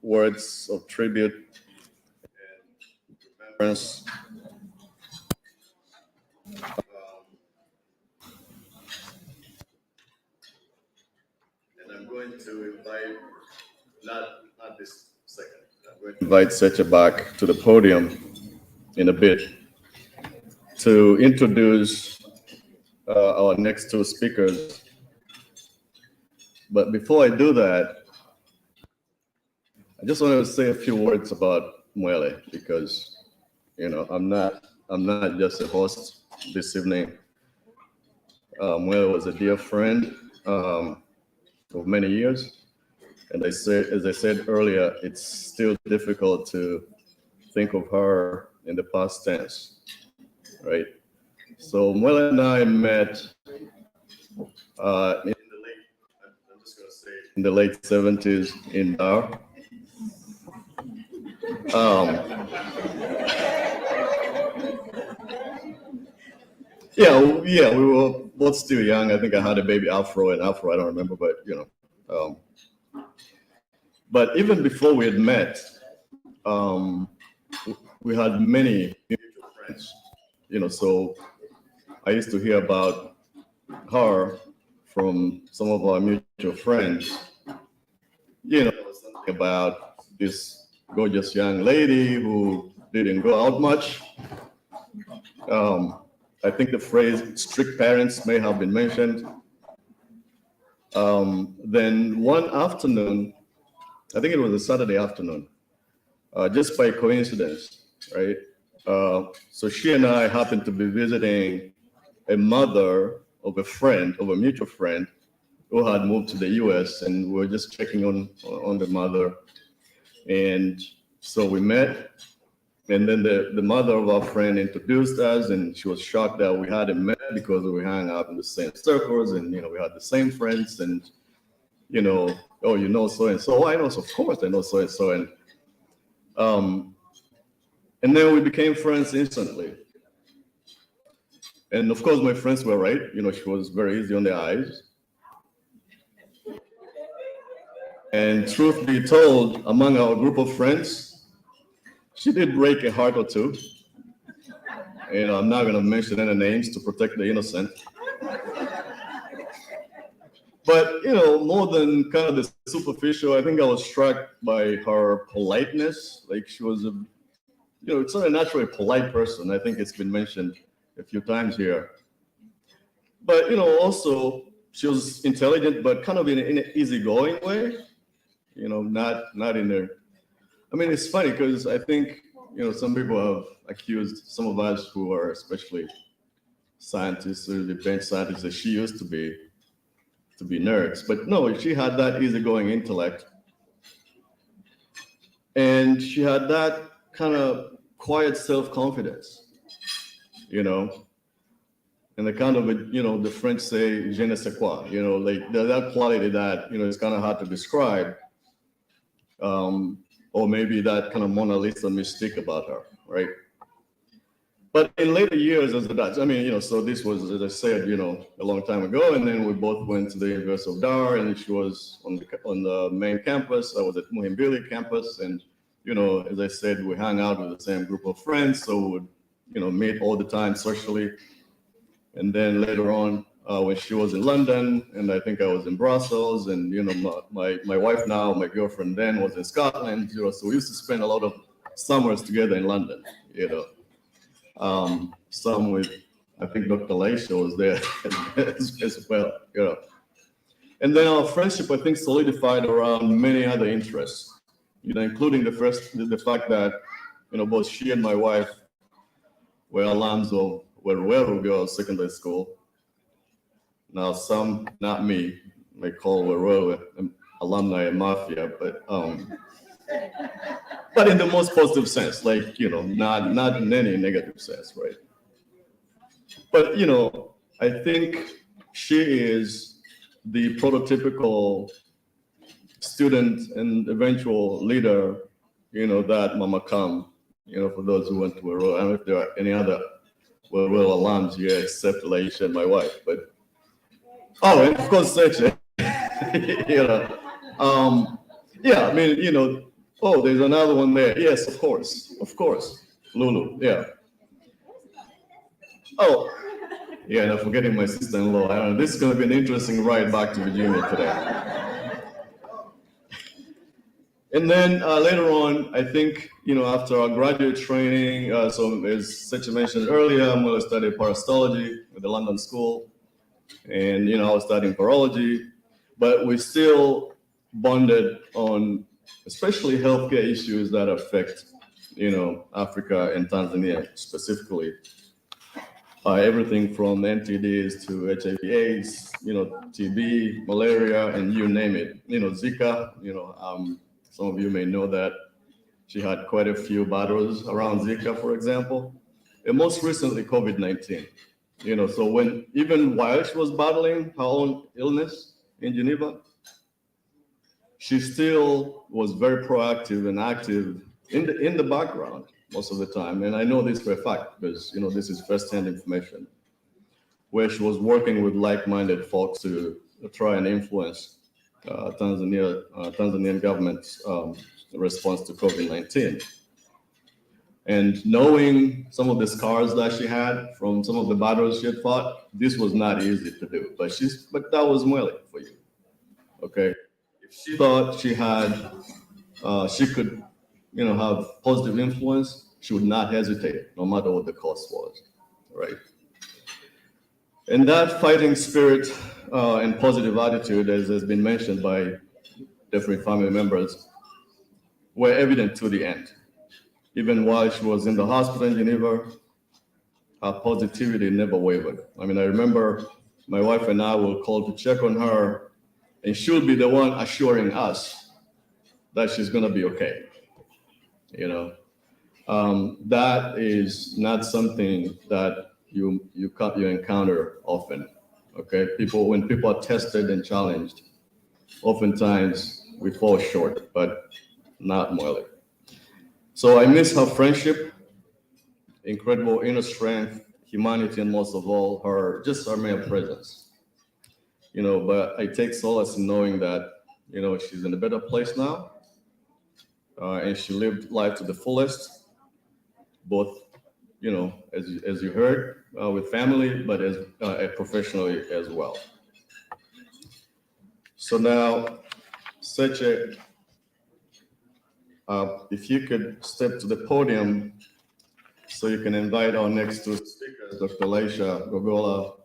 words of tribute and remembrance. And I'm going to invite, not this second, I'm going to invite Seche back to the podium in a bit to introduce our next two speakers. But before I do that, I just wanted to say a few words about Mwele because, you know, I'm not just a host this evening. Mwele was a dear friend for many years, and as I said earlier, it's still difficult to think of her in the past tense, right? So Mwele and I met in the late 70s in Dar. Yeah, we were both still young. I think I had a baby Afro, I don't remember, but you know. But even before we had met, we had many mutual friends, so I used to hear about her from some of our mutual friends, something about this gorgeous young lady who didn't go out much. I think the phrase strict parents may have been mentioned. Then one afternoon, I think it was a Saturday afternoon, just by coincidence, right? So she and I happened to be visiting a mother of a friend, of a mutual friend, who had moved to the US, and we were just checking on the mother. And so we met, and then the mother of our friend introduced us, and she was shocked that we hadn't met because we hung out in the same circles, and we had the same friends, and oh, so and so. Oh, I know, so of course I know so and so, and then we became friends instantly. And of course, my friends were right. She was very easy on the eyes. And truth be told, among our group of friends, she did break a heart or two. I'm not going to mention any names to protect the innocent. But, more than kind of the superficial, I think I was struck by her politeness. Like, she was it's not a naturally polite person. I think it's been mentioned a few times here. But, also, she was intelligent, but kind of in an easygoing way. Not in a. I mean, it's funny because I think some people have accused some of us who are especially scientists or the bench scientists that she used to be nerds, but no, she had that easygoing intellect, and she had that kind of quiet self-confidence, and the kind of the French say je ne sais quoi, like that quality that it's kind of hard to describe. Or maybe that kind of Mona Lisa mystique about her, right? But in later years, so this was, as I said, a long time ago, and then we both went to the University of Dar, and she was on the main campus. I was at Muhimbili campus, and as I said, we hung out with the same group of friends, so we would meet all the time socially. And then later on, when she was in London, and I think I was in Brussels, and my wife now, my girlfriend then, was in Scotland. So we used to spend a lot of summers together in London. Some with, I think Dr. Laisha was there as well. And then our friendship, I think, solidified around many other interests. Including the fact that both she and my wife were alums of Weruweru Girls Secondary School. Now, some, not me, may call Weruweru alumni a mafia, but in the most positive sense, like, not in any negative sense, right? But, I think she is the prototypical student and eventual leader, that Mama Kam, for those who went to Weruweru. I don't know if there are any other Weruweru alums here except Laisha and my wife, but and of course, Seche. Yeah, I mean, oh, there's another one there. Yes, of course, Lulu. Yeah. Oh, yeah, and I'm forgetting my sister-in-law. I don't know. This is going to be an interesting ride back to Virginia today. And then later on, I think, after our graduate training, so as Seche mentioned earlier, I'm going to study parasitology at the London School. And, I was studying virology, but we still bonded on especially healthcare issues that affect, Africa and Tanzania specifically. Everything from NTDs to HIV/AIDS, TB, malaria, and you name it. Zika, some of you may know that she had quite a few battles around Zika, for example, and most recently COVID-19. So even while she was battling her own illness in Geneva, she still was very proactive and active in the background most of the time. And I know this for a fact because, this is firsthand information, where she was working with like-minded folks to try and influence Tanzanian government's response to COVID-19. And knowing some of the scars that she had from some of the battles she had fought, this was not easy to do. But that was Mwele for you, okay? If she thought she could, have positive influence, she would not hesitate, no matter what the cost was, right? And that fighting spirit and positive attitude, as has been mentioned by different family members, were evident to the end. Even while she was in the hospital in Geneva, her positivity never wavered. I mean, I remember my wife and I will call to check on her, and she'll be the one assuring us that she's gonna be okay. That is not something that you encounter often. Okay, when people are tested and challenged, oftentimes we fall short, but not Mwele. So I miss her friendship, incredible inner strength, humanity, and most of all, her mere presence. But I take solace in knowing that, she's in a better place now, and she lived life to the fullest, both, as you heard, with family, but as professionally as well. So now, if you could step to the podium so you can invite our next two speakers, Dr. Laisha Gogola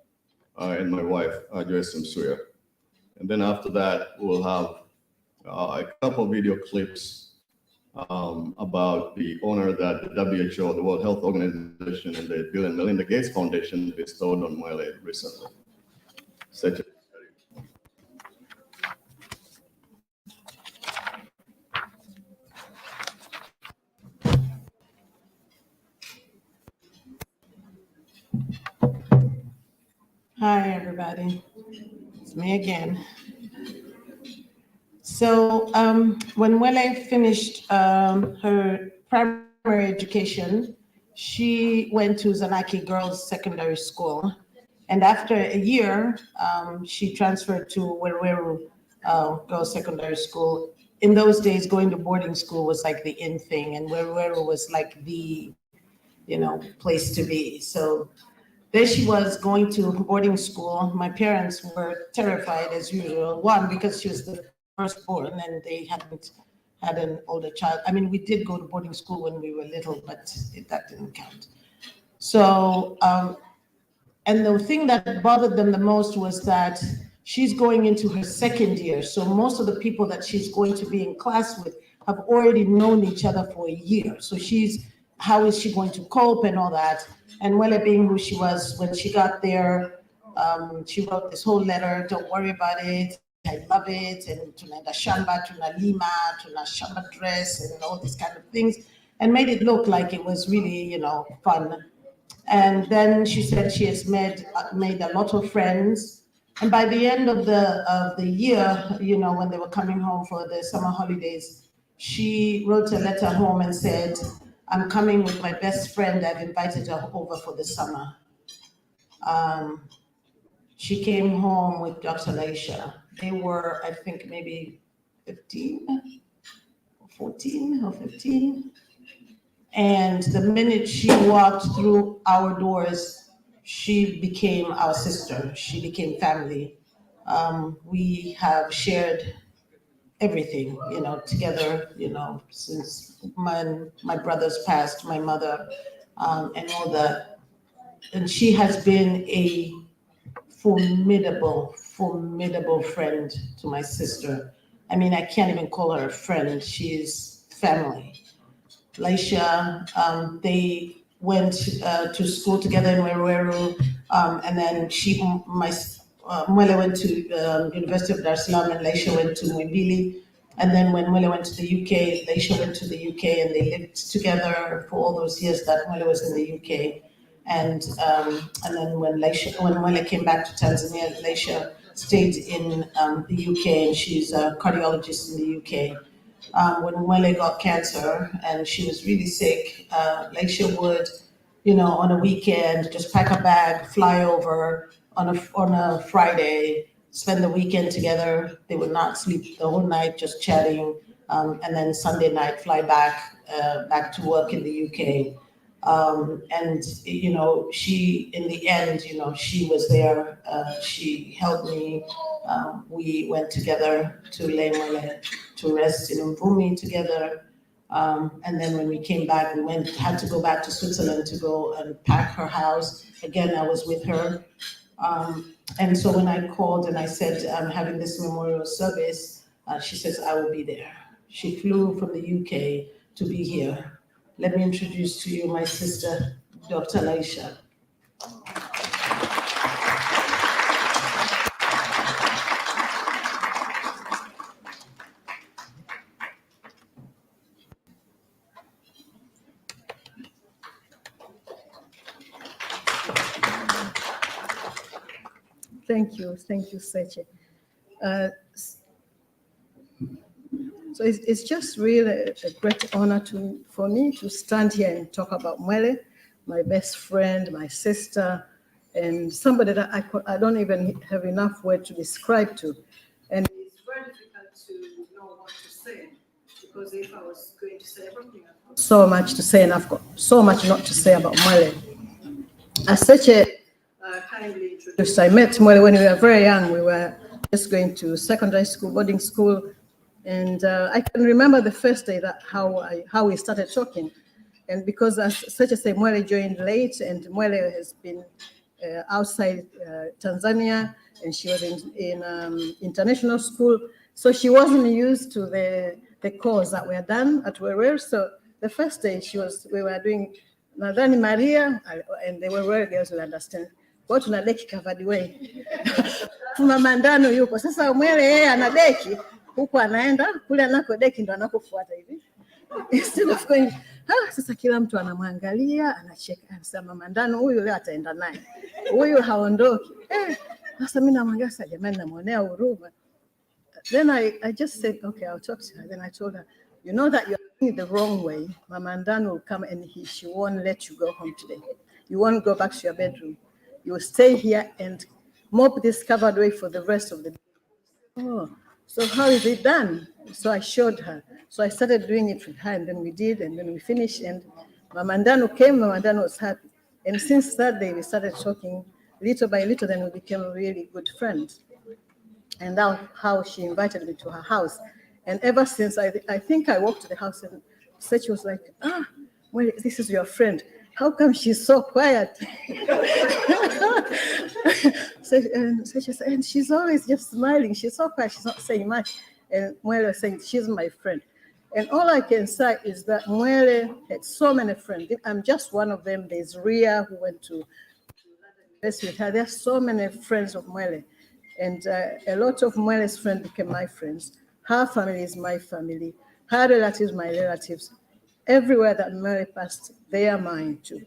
and my wife, Joyce Msuya. And then after that, we'll have a couple of video clips about the honor that the WHO, the World Health Organization, and the Bill and Melinda Gates Foundation bestowed on Mwele recently. Hi, everybody. It's me again. So when Mwele finished her primary education, she went to Zanaki Girls Secondary School. And after a year, she transferred to Werweru Girls Secondary School. In those days, going to boarding school was like the in thing, and Werweru was like the, place to be. So there she was going to boarding school. My parents were terrified as usual. One, because she was the firstborn and they hadn't had an older child. I mean, we did go to boarding school when we were little, but that didn't count. So, and the thing that bothered them the most was that she's going into her second year. So most of the people that she's going to be in class with have already known each other for a year. So how is she going to cope and all that? And Mwele, being who she was when she got there, she wrote this whole letter, don't worry about it, I love it, and tunaenda shamba, tunalima, tuna shamba dress, and all these kind of things, and made it look like it was really, fun. And then she said she has made a lot of friends. And by the end of the year, when they were coming home for the summer holidays, she wrote a letter home and said, I'm coming with my best friend. I've invited her over for the summer. She came home with Dr. Laisha. They were, I think, maybe 15, 14 or 15. And the minute she walked through our doors, she became our sister. She became family. We have shared everything, together, since my brothers passed, my mother, and all that. And she has been a formidable friend to my sister. I mean, I can't even call her a friend. She's family. Laisha, they went to school together in Werweru, and then Mwele went to University of Dar es Salaam and Laisha went to Muhimbili. And then when Mwele went to the UK, Laisha went to the UK, and they lived together for all those years that Mwele was in the UK. And then when Mwele came back to Tanzania, Laisha stayed in the UK, and she's a cardiologist in the UK. When Mwele got cancer and she was really sick, Laisha would, on a weekend, just pack a bag, fly over on a Friday, spend the weekend together. They would not sleep the whole night, just chatting. And then Sunday night, fly back to work in the UK. And, you know, she, in the end, you know, she was there. She helped me. We went together to Mwele to rest in Mvumi together. And then when we came back, had to go back to Switzerland to go and pack her house. Again, I was with her. And so when I called and I said, I'm having this memorial service, she says, I will be there. She flew from the UK to be here. Let me introduce to you my sister, Dr. Laisha. Thank you, Seche. So it's just really a great honor for me to stand here and talk about Mwele, my best friend, my sister, and somebody that I don't even have enough word to describe to. And it's very difficult to know what to say, because if I was going to say everything, I've got so much to say, and I've got so much not to say about Mwele. As Seche kindly introduced, I met Mwele when we were very young. We were just going to secondary school, boarding school. And I can remember the first day that how we started talking. And because as such as Mwele joined late, and Mwele has been outside Tanzania, and she was in international school. So she wasn't used to the course that were done at Werer. So the first day we were doing Nadhani Maria, and they were very girls will understand. What una deki covered way. Mama Ndano yuko. Sasa Mwele yeye ana deki. Huku anaenda kule anako deki ndo anakofuata hivi. Instead of going, sasa kila mtu anamwangalia, anacheka, anasema Mama Ndano huyu leo ataenda naye. Huyu haondoki. Sasa mimi namwangalia sasa, jamani, namuonea huruma. Then I just said, okay, I'll talk to her. Then I told her, you know that you're doing it the wrong way. Mama Ndano will come and she won't let you go home today. You won't go back to your bedroom. You will stay here and mop this covered way for the rest of the day. Oh, so how is it done? So I showed her. So I started doing it with her, and then we did, and then we finished. And Mama Ndano came, Mama Ndano was happy. And since that day, we started talking little by little, then we became really good friends. And that's how she invited me to her house. And ever since, I think I walked to the house, and Sechi was like, well, this is your friend. How come she's so quiet? And she's always just smiling. She's so quiet. She's not saying much. And Mwele was saying, she's my friend. And all I can say is that Mwele had so many friends. I'm just one of them. There's Ria, who went to university with her. There's so many friends of Mwele. And a lot of Mwele's friends became my friends. Her family is my family. Her relatives, my relatives. Everywhere that Mwele passed, they are mine too.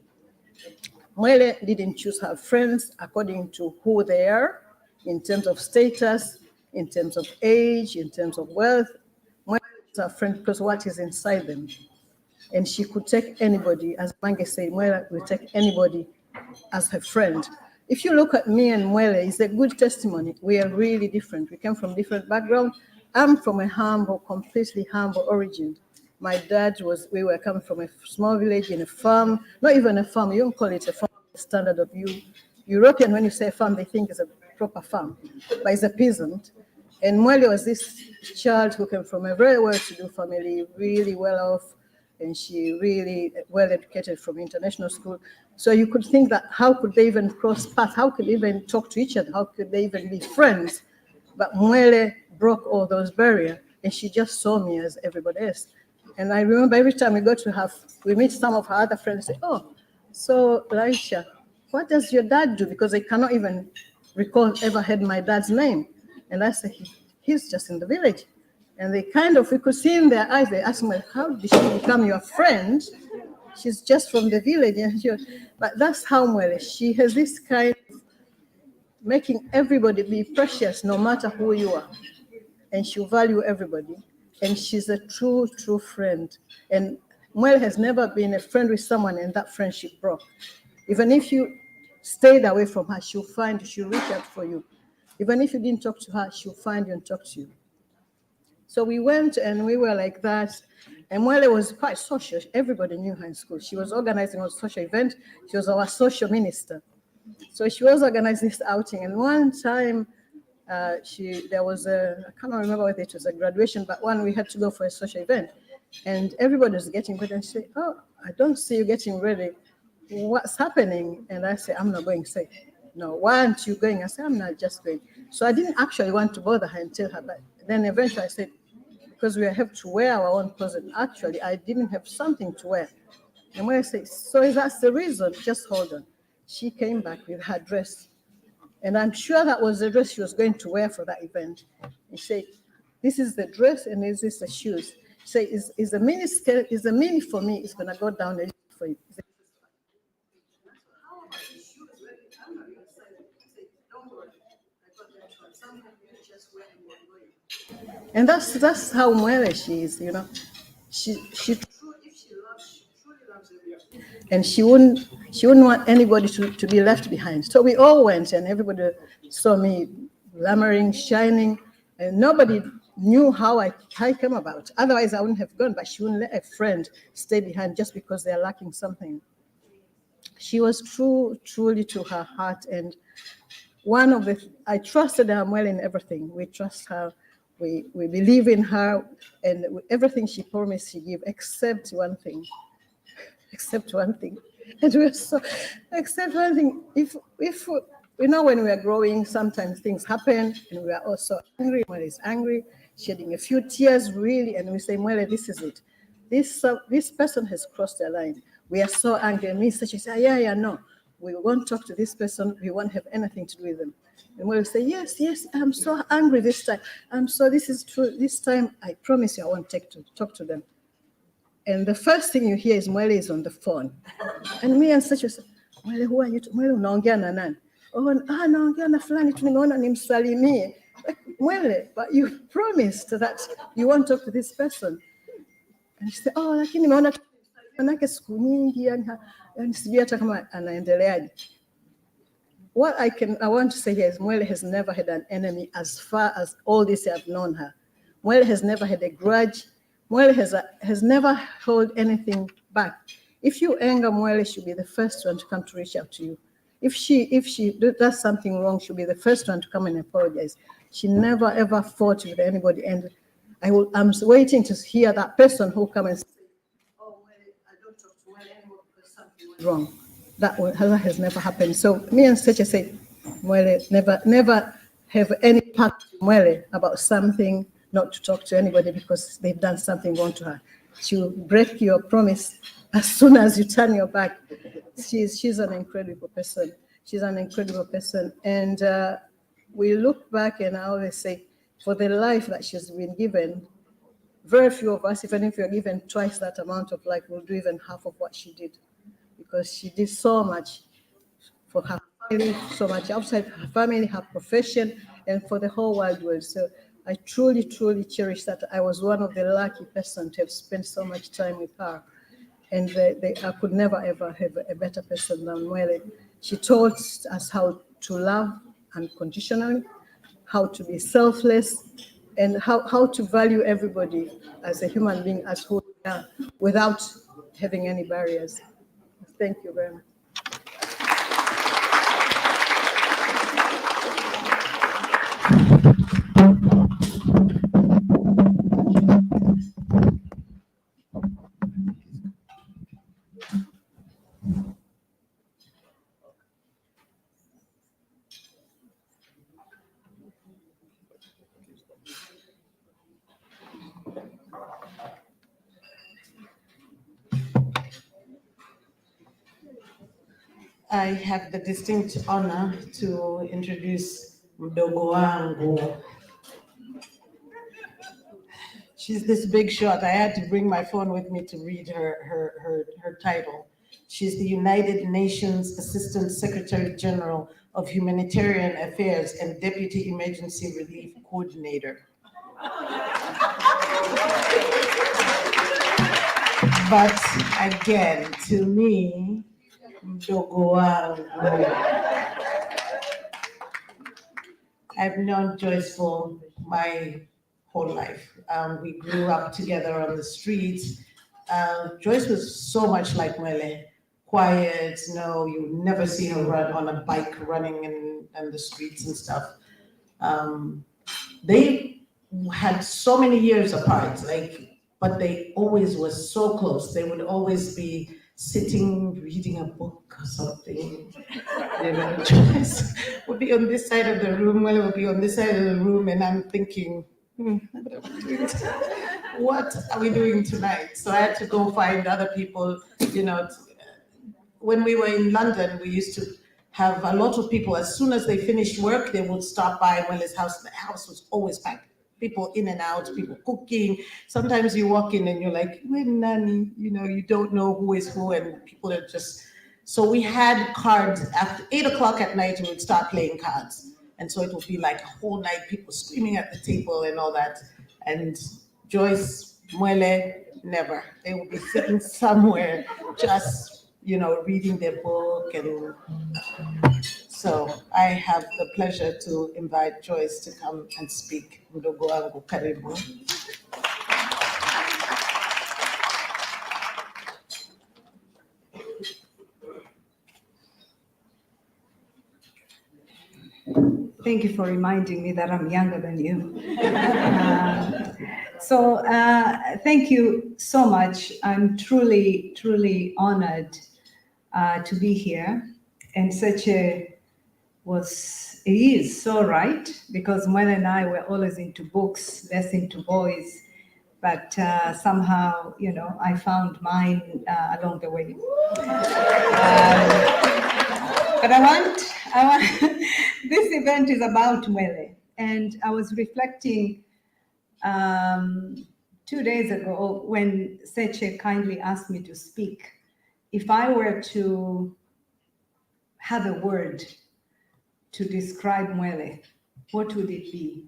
Mwele didn't choose her friends according to who they are, in terms of status, in terms of age, in terms of wealth. Mwele is her friend because what is inside them. And she could take anybody, as Mange said, Mwele will take anybody as her friend. If you look at me and Mwele, it's a good testimony. We are really different. We came from different backgrounds. I'm from a completely humble origin. My dad we were coming from a small village in a farm, not even a farm, you don't call it a farm, standard of you. European, when you say farm, they think it's a proper farm, but it's a peasant. And Mwele was this child who came from a very well-to-do family, really well off, and she really well educated from international school. So you could think that how could they even cross paths? How could they even talk to each other? How could they even be friends? But Mwele broke all those barriers, and she just saw me as everybody else. And I remember every time we meet some of her other friends, say, oh, so Laisha, what does your dad do? Because they cannot even recall ever heard my dad's name. And I say, he's just in the village. And they we could see in their eyes, they asked me, how did she become your friend? She's just from the village. But that's how Mwele, she has this kind of making everybody be precious no matter who you are. And she'll value everybody. And she's a true, true friend. And Mwele has never been a friend with someone and that friendship broke. Even if you stayed away from her, she'll reach out for you. Even if you didn't talk to her, she'll find you and talk to you. So we went and we were like that. And Mwele was quite social. Everybody knew her in school. She was organizing a social event. She was our social minister. So she was organizing this outing. And one time, there was I can't remember whether it was a graduation, but we had to go for a social event. And everybody was getting ready. And she said, "Oh, I don't see you getting ready. What's happening?" And I said, "I'm not going." Say, "No, why aren't you going?" I said, "I'm not just going." So I didn't actually want to bother her and tell her, but then eventually I said, because we have to wear our own clothes. And actually, I didn't have something to wear. And when I say, "So that's the reason," just hold on. She came back with her dress. And I'm sure that was the dress she was going to wear for that event. He said, "This is the dress and this is the shoes." She said, is the mini skirt, is the mini for me, it's gonna go down a little for you. He said, "How about the shoes?" I'm not gonna say that. He said, "Don't worry. I got that one. Sometimes you just wear them when you're going." And that's how Mwele she is, you know. She truly, if she truly loves everybody. And she wouldn't want anybody to be left behind. So we all went, and everybody saw me glamoring, shining, and nobody knew how I came about. Otherwise, I wouldn't have gone, but she wouldn't let a friend stay behind just because they're lacking something. She was truly to her heart, and I trusted her well in everything. We trust her. We believe in her, and everything she promised she give, except one thing. Except one thing. And we're so, except one thing. If you know, when we are growing, sometimes things happen, and we are also angry. Mwele is angry, shedding a few tears, really, and we say, "Mwele, this is it. This person has crossed the line. We are so angry." And me, she say, "Yeah, no. We won't talk to this person. We won't have anything to do with them." And we'll say, yes, I'm so angry this time. This is true. This time, I promise you, I won't talk to them. And the first thing you hear is Mwele is on the phone. And me and such say, "Mwele, who are you? Mwele, unaongea na nani?" "Oh, naongea na fulani tu, nimeona nimsalimie." "Mwele, but you promised that you won't talk to this person." And she said, "Oh, lakini nimeona manake siku nyingi, yani sijui hata kama anaendeleaje." What I want to say here is Mwele has never had an enemy as far as all this I've known her. Mwele has never had a grudge. Mwele has never held anything back. If you anger Mwele, she'll be the first one to come to reach out to you. If she does something wrong, she'll be the first one to come and apologize. She never ever fought with anybody. And I'm waiting to hear that person who come and say, "Oh, Mwele, I don't talk to Mwele anymore because something went wrong." That has never happened. So me and Seche say, Mwele, never have any pact with Mwele about something, not to talk to anybody because they've done something wrong to her. She'll break your promise as soon as you turn your back. She's an incredible person. She's an incredible person. And we look back and I always say, for the life that she's been given, very few of us, even if you're given twice that amount of life, will do even half of what she did. Because she did so much for her family, so much outside her family, her profession, and for the whole wide world. So I truly cherish that. I was one of the lucky person to have spent so much time with her. And I could never, ever have a better person than Mwele. She taught us how to love unconditionally, how to be selfless, and how to value everybody as a human being, as who they are, without having any barriers. Thank you very much. I have the distinct honor to introduce mdogo wangu. She's this big shot. I had to bring my phone with me to read her title. She's the United Nations Assistant Secretary General of Humanitarian Affairs and Deputy Emergency Relief Coordinator. But again, to me, mdogo wangu. I've known Joyce for my whole life. We grew up together on the streets. Joyce was so much like Mwele, quiet, you never see her run on a bike running in the streets and stuff. They had so many years apart, but they always were so close. They would always be sitting, reading a book or something. Joyce would be on this side of the room, Mwele would be on this side of the room, and I'm thinking, what are we doing tonight? So I had to go find other people, when we were in London, we used to have a lot of people. As soon as they finished work, they would stop by Mwele's house. The house was always packed. People in and out, people cooking. Sometimes you walk in and you're like, "Where Nani?" You don't know who is who, and people are just. So we had cards after 8 o'clock at night. We would start playing cards, and so it would be like a whole night, people screaming at the table and all that. And Joyce, Mwele, never. They would be sitting somewhere, just reading their book. And so I have the pleasure to invite Joyce to come and speak. Mdogo wangu, karibu. Thank you for reminding me that I'm younger than you. Thank you so much. I'm truly, truly honored to be here. And Seche is so right, because Mwele and I were always into books, less into boys. But somehow, I found mine along the way. But I want, this event is about Mwele. And I was reflecting 2 days ago when Seche kindly asked me to speak. If I were to have a word to describe Mwele, what would it be?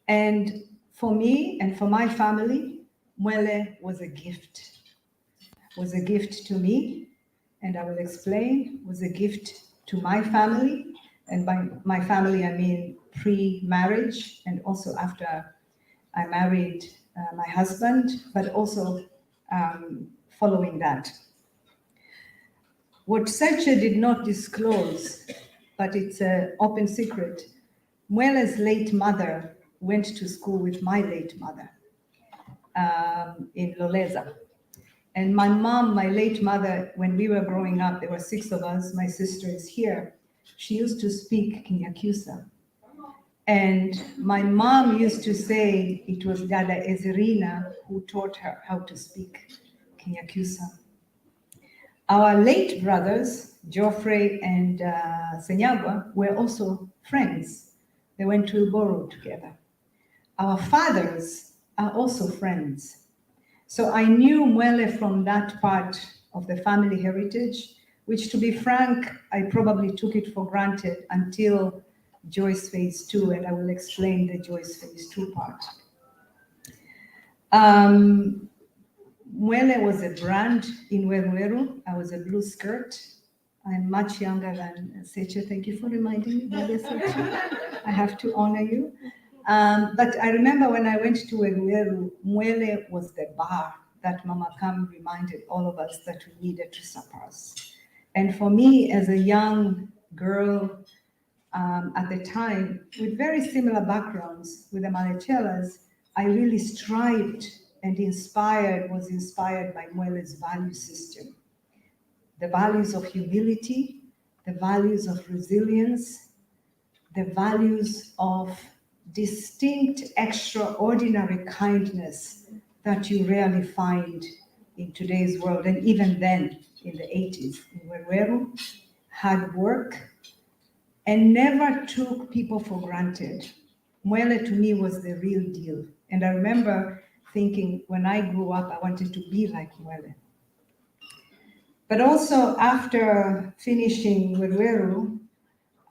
And for me and for my family, Mwele was a gift. Was a gift to me, and I will explain, was a gift to my family. And by my family, I mean pre-marriage and also after I married my husband, but also following that. What Seche did not disclose, but it's an open secret, Mwele's late mother went to school with my late mother in Loleza. And my mom, my late mother, when we were growing up, there were 6 of us, my sister is here, she used to speak Kinyakyusa. And my mom used to say it was Dada Ezerina who taught her how to speak Kinyakyusa. Our late brothers, Geoffrey and Senyagwa, were also friends. They went to Ilboro together. Our fathers are also friends. So I knew Mwele from that part of the family heritage, which, to be frank, I probably took it for granted until Joyce Phase 2, and I will explain the Joyce Phase 2 part. Mwele was a brand in Weruweru. I was a blue skirt. I'm much younger than Seche. Thank you for reminding me, Dada Seche. I have to honor you. But I remember when I went to Weruweru, Mwele was the bar that Mama Kam reminded all of us that we needed to surpass. And for me, as a young girl at the time, with very similar backgrounds with the Malecelas, I really strived and was inspired by Mwele's value system. The values of humility, the values of resilience, the values of distinct, extraordinary kindness that you rarely find in today's world, and even then in the 80s in Weruweru, hard work, and never took people for granted. Mwele to me was the real deal. And I remember thinking when I grew up, I wanted to be like Mwele. But also after finishing Weruweru,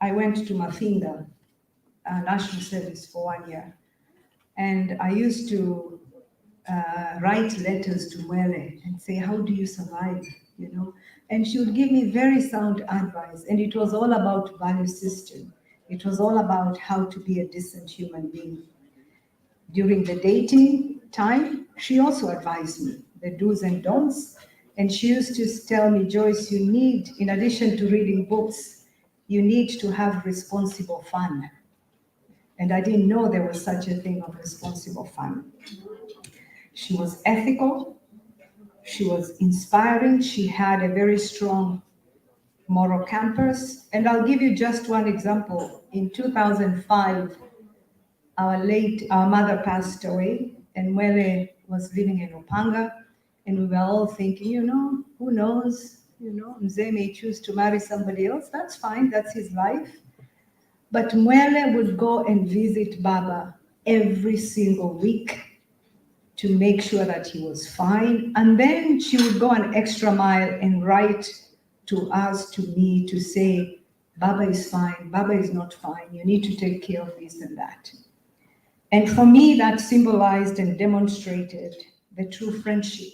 I went to Mafinga, national service for 1 year. And I used to write letters to Mwele and say, how do you survive, And she would give me very sound advice. And it was all about value system. It was all about how to be a decent human being. During the dating time, she also advised me the do's and don'ts. And she used to tell me, Joyce, you need, in addition to reading books, you need to have responsible fun. And I didn't know there was such a thing of responsible fun. She was ethical. She was inspiring. She had a very strong moral campus. And I'll give you just one example. In 2005, our mother passed away, and Mwele was living in Upanga, and we were all thinking, who knows, Mzee may choose to marry somebody else. That's fine, that's his life. But Mwele would go and visit Baba every single week to make sure that he was fine. And then she would go an extra mile and write to us, to me, to say, Baba is fine, Baba is not fine, you need to take care of this and that. And for me, that symbolized and demonstrated the true friendship.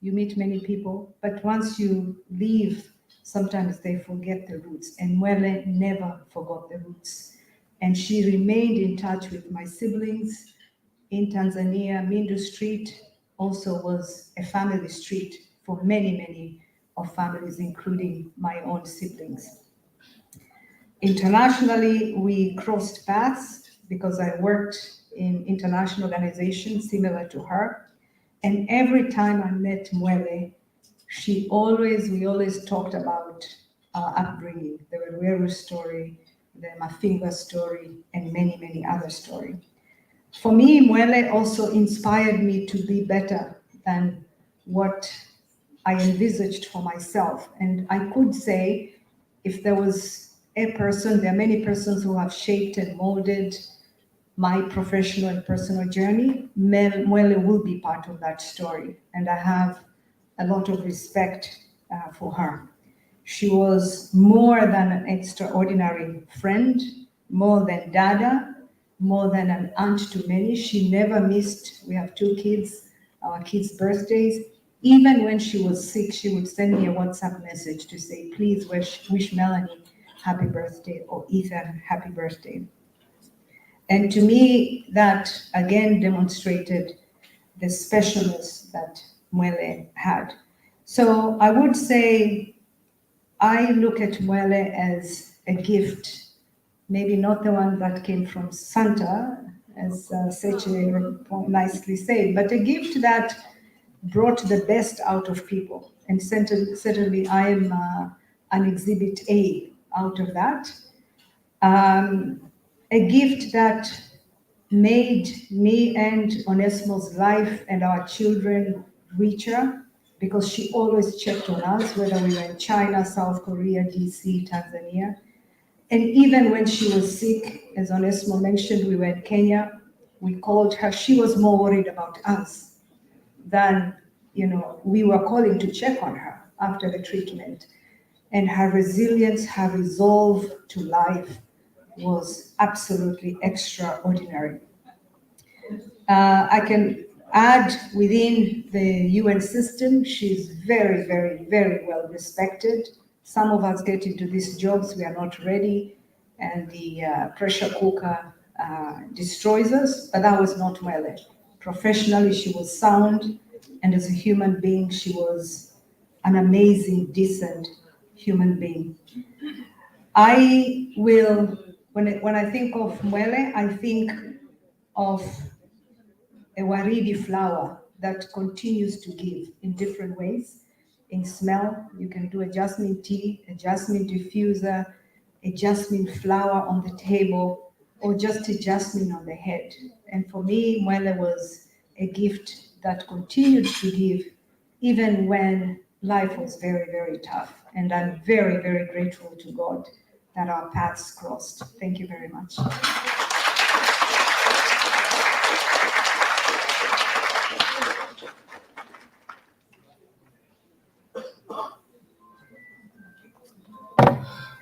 You meet many people, but once you leave, sometimes they forget the roots. And Mwele never forgot the roots. And she remained in touch with my siblings in Tanzania. Mindu Street also was a family street for many, many of families, including my own siblings. Internationally, we crossed paths because I worked in international organizations similar to her. And every time I met Mwele, we always talked about our upbringing, the Weru story, the Mafinga story, and many, many other stories. For me, Mwele also inspired me to be better than what I envisaged for myself. And I could say, if there was a person, there are many persons who have shaped and molded my professional and personal journey. Mwele will be part of that story, and I have a lot of respect for her. She was more than an extraordinary friend, more than Dada, more than an aunt to many. She never missed, we have 2 kids, our kids' birthdays. Even when she was sick, she would send me a WhatsApp message to say, please wish Melanie happy birthday, or Ethan happy birthday. And to me, that again demonstrated the specialness that Mwele had. So I would say I look at Mwele as a gift, maybe not the one that came from Santa, as Seche nicely said, but a gift that brought the best out of people. And certainly I am an exhibit A out of that. A gift that made me and Onesmo's life and our children richer, because she always checked on us, whether we were in China, South Korea, DC, Tanzania. And even when she was sick, as Onesmo mentioned, we were in Kenya, we called her. She was more worried about us than, we were calling to check on her after the treatment. And her resilience, her resolve to life was absolutely extraordinary. I can add, within the UN system, she's very, very, very well respected. Some of us get into these jobs, we are not ready, and the pressure cooker destroys us, but that was not Mwele. Professionally, she was sound, and as a human being, she was an amazing, decent human being. I will, when I think of Mwele, I think of a waridi flower that continues to give in different ways. In smell, you can do a jasmine tea, a jasmine diffuser, a jasmine flower on the table, or just a jasmine on the head. And for me, Mwele was a gift that continued to give even when life was very, very tough. And I'm very, very grateful to God that our paths crossed. Thank you very much.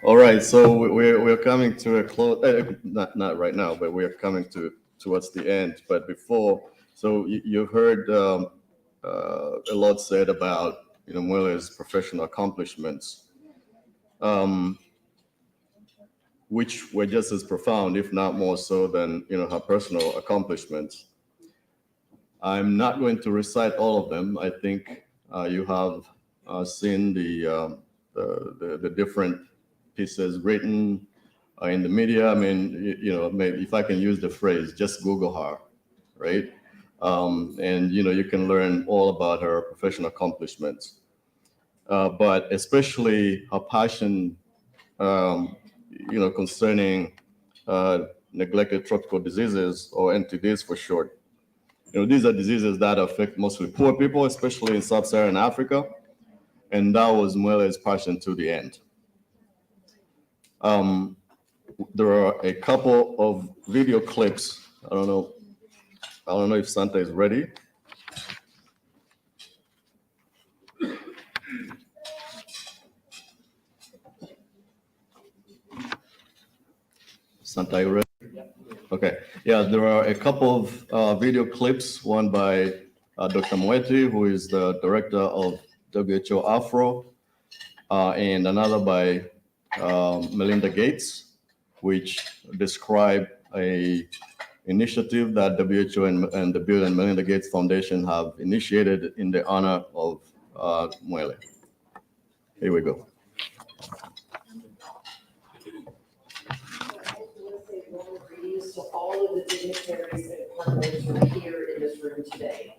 All right, so we're coming to a close. Not right now, but we're coming towards the end. But before, so you heard a lot said about Mwele's professional accomplishments. which were just as profound, if not more so than, her personal accomplishments. I'm not going to recite all of them. I think you have seen the different pieces written in the media. I mean, maybe if I can use the phrase, just Google her, right? And you can learn all about her professional accomplishments. But especially her passion, concerning neglected tropical diseases, or NTDs for short. These are diseases that affect mostly poor people, especially in sub-Saharan Africa. And that was Mwele's passion to the end. There are a couple of video clips. I don't know if Santa is ready. Santa, are you ready? Okay. Yeah, there are a couple of video clips, one by Dr. Mwete, who is the director of WHO Afro, and another by Melinda Gates, which describe a initiative that WHO and the Bill and Melinda Gates Foundation have initiated in the honor of Mwele. Here we go. To all of the dignitaries and partners who are here in this room today.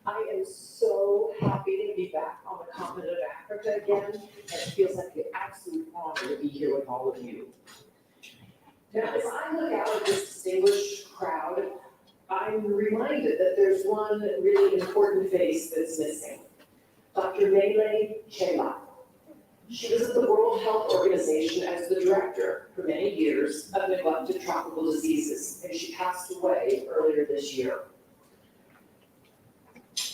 I am so happy to be back on the continent of Africa again, and it feels like an absolute honor to be here with all of you. Now, as I look out at this distinguished crowd, I'm reminded that there's one really important face that's missing, Dr. Mwele Malecela. She was at the World Health Organization as the director for many years of neglected tropical diseases, and she passed away earlier this year.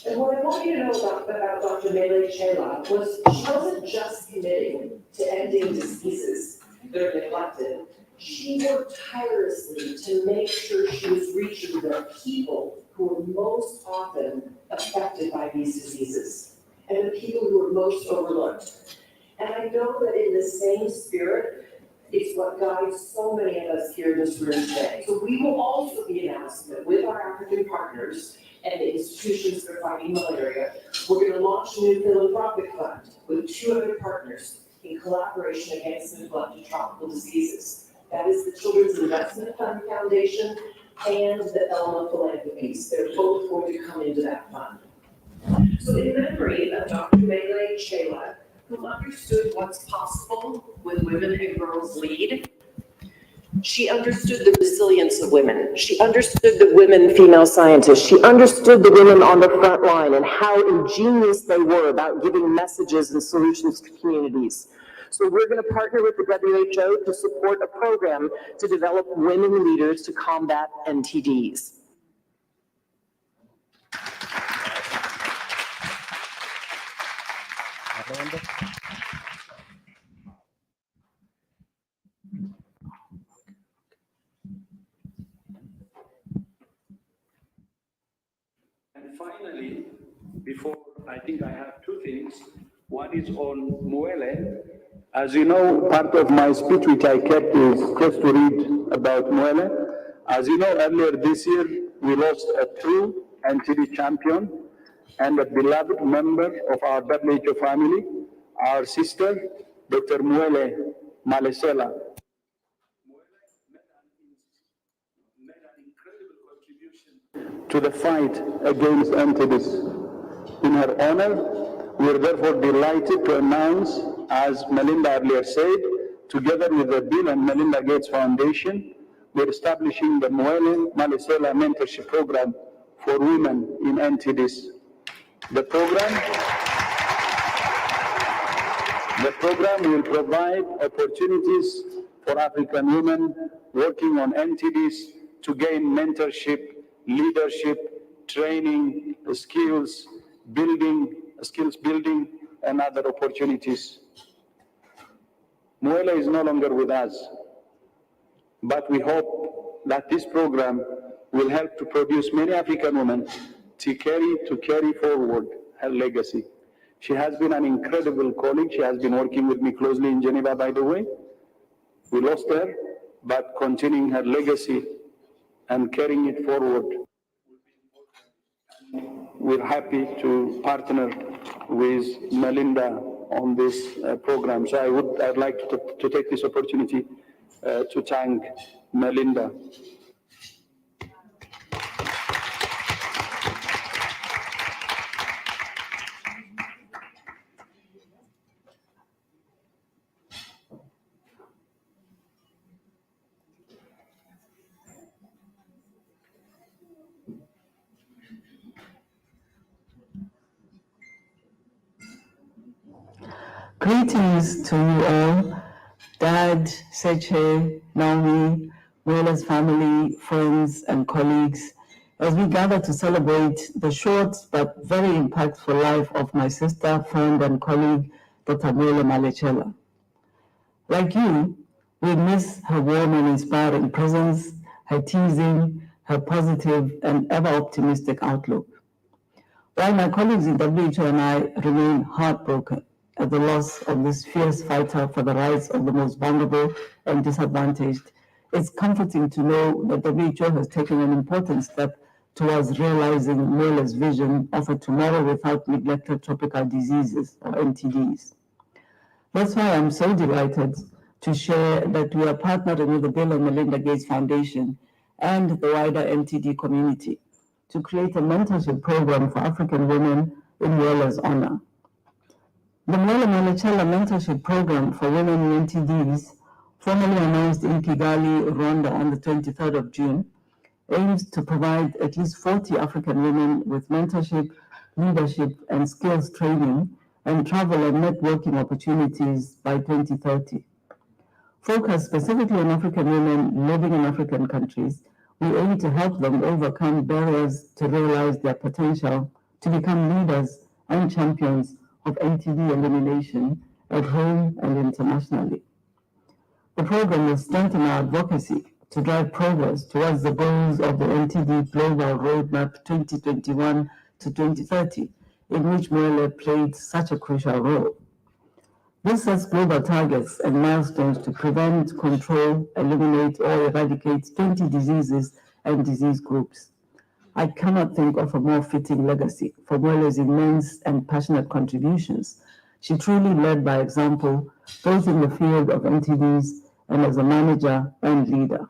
And what I want you to know about Dr. Mwele Malecela was she wasn't just committing to ending diseases that are neglected. She worked tirelessly to make sure she was reaching the people who were most often affected by these diseases and the people who were most overlooked. And I know that in the same spirit, it's what guides so many of us here in this room today. So we will also be announcing that with our African partners and the institutions that are fighting malaria, we're going to launch a new philanthropic fund with 200 partners in collaboration against neglected tropical diseases. That is the Children's Investment Fund Foundation and the Elma Philanthropies. They're both going to come into that fund. So in memory of Dr. Mwele Malecela, who understood what's possible when women and girls lead. She understood the resilience of women. She understood the women female scientists. She understood the women on the front line and how ingenious they were about giving messages and solutions to communities. So we're going to partner with the WHO to support a program to develop women leaders to combat NTDs. And finally, before, I think I have two things. One is on Mwele. As you know, part of my speech which I kept is just to read about Mwele. As you know, earlier this year, we lost a true NTD champion and a beloved member of our WHO family, our sister, Dr. Mwele Malecela. To the fight against NTDs. In her honor, we are therefore delighted to announce, as Melinda earlier said, together with the Bill and Melinda Gates Foundation, we're establishing the Mwele Malecela Mentorship Program for women in NTDs. The program will provide opportunities for African women working on NTDs to gain mentorship, leadership, training, skills building, and other opportunities. Mwele is no longer with us, but we hope that this program will help to produce many African women to carry forward her legacy. She has been an incredible colleague. She has been working with me closely in Geneva, by the way. We lost her, but continuing her legacy and carrying it forward. We're happy to partner with Melinda on this program. So I'd like to take this opportunity to thank Melinda. Greetings to you all, Dad, Seche, Naomi, Mwele's family, friends, and colleagues, as we gather to celebrate the short but very impactful life of my sister, friend, and colleague, Dr. Mwele Malecela. Like you, we miss her warm and inspiring presence, her teasing, her positive and ever-optimistic outlook. While my colleagues in WHO and I remain heartbroken at the loss of this fierce fighter for the rights of the most vulnerable and disadvantaged, it's comforting to know that WHO has taken an important step towards realizing Mwele's vision of a tomorrow without neglected tropical diseases, or NTDs. That's why I'm so delighted to share that we are partnering with the Bill and Melinda Gates Foundation and the wider NTD community to create a mentorship program for African women in Mwele's honor. The Mwele Malecela Mentorship Program for Women in NTDs, formally announced in Kigali, Rwanda on the 23rd of June, aims to provide at least 40 African women with mentorship, leadership, and skills training and travel and networking opportunities by 2030. Focused specifically on African women living in African countries, we aim to help them overcome barriers to realize their potential to become leaders and champions of NTD elimination at home and internationally. The program will strengthen our advocacy to drive progress towards the goals of the NTD Global Roadmap 2021 to 2030, in which Mwele played such a crucial role. This sets global targets and milestones to prevent, control, eliminate, or eradicate 20 diseases and disease groups. I cannot think of a more fitting legacy for Mwele's immense and passionate contributions. She truly led by example, both in the field of NTDs and as a manager and leader.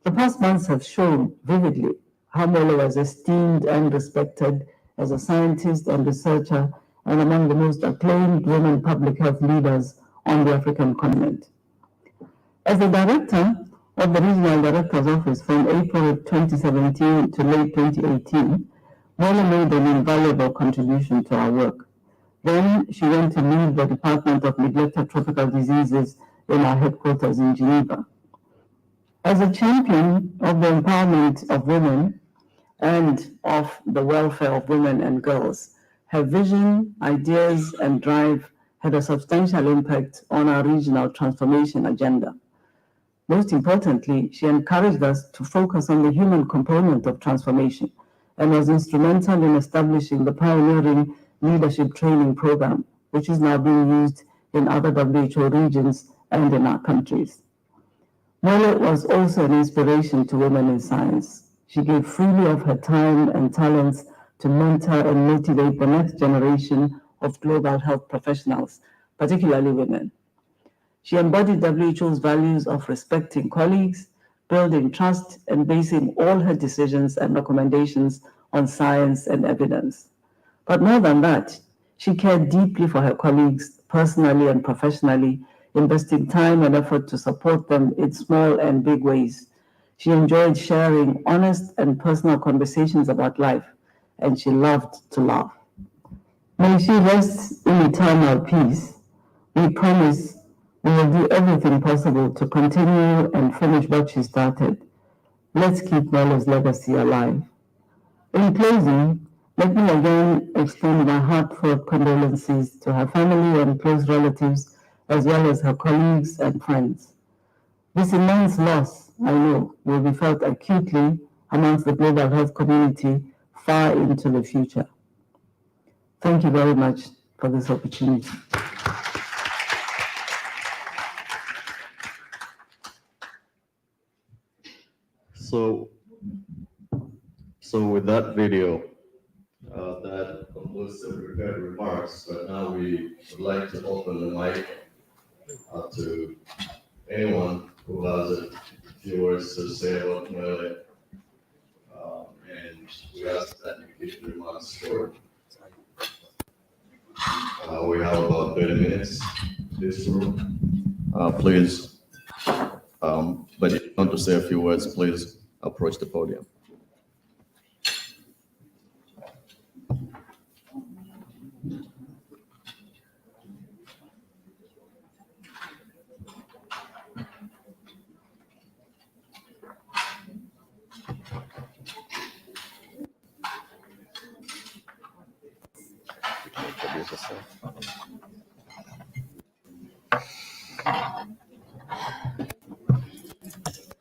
The past months have shown vividly how Mwele was esteemed and respected as a scientist and researcher and among the most acclaimed women public health leaders on the African continent. As the director of the Regional Director's Office from April 2017 to late 2018, Mwele made an invaluable contribution to our work. Then she went to lead the Department of Neglected Tropical Diseases in our headquarters in Geneva. As a champion of the empowerment of women and of the welfare of women and girls, her vision, ideas, and drive had a substantial impact on our regional transformation agenda. Most importantly, she encouraged us to focus on the human component of transformation and was instrumental in establishing the pioneering leadership training program, which is now being used in other WHO regions and in our countries. Mwele was also an inspiration to women in science. She gave freely of her time and talents to mentor and motivate the next generation of global health professionals, particularly women. She embodied WHO's values of respecting colleagues, building trust, and basing all her decisions and recommendations on science and evidence. But more than that, she cared deeply for her colleagues, personally and professionally, investing time and effort to support them in small and big ways. She enjoyed sharing honest and personal conversations about life, and she loved to laugh. May she rest in eternal peace. We promise we will do everything possible to continue and finish what she started. Let's keep Mwele's legacy alive. In closing, let me again extend my heartfelt condolences to her family and close relatives, as well as her colleagues and friends. This immense loss, I know, will be felt acutely amongst the global health community far into the future. Thank you very much for this opportunity. So with that video, that concludes the prepared remarks, but now we would like to open the mic to anyone who has a few words to say about Mwele. And we ask that you keep the remarks short. We have about 30 minutes this room. Please, but if you want to say a few words, please approach the podium.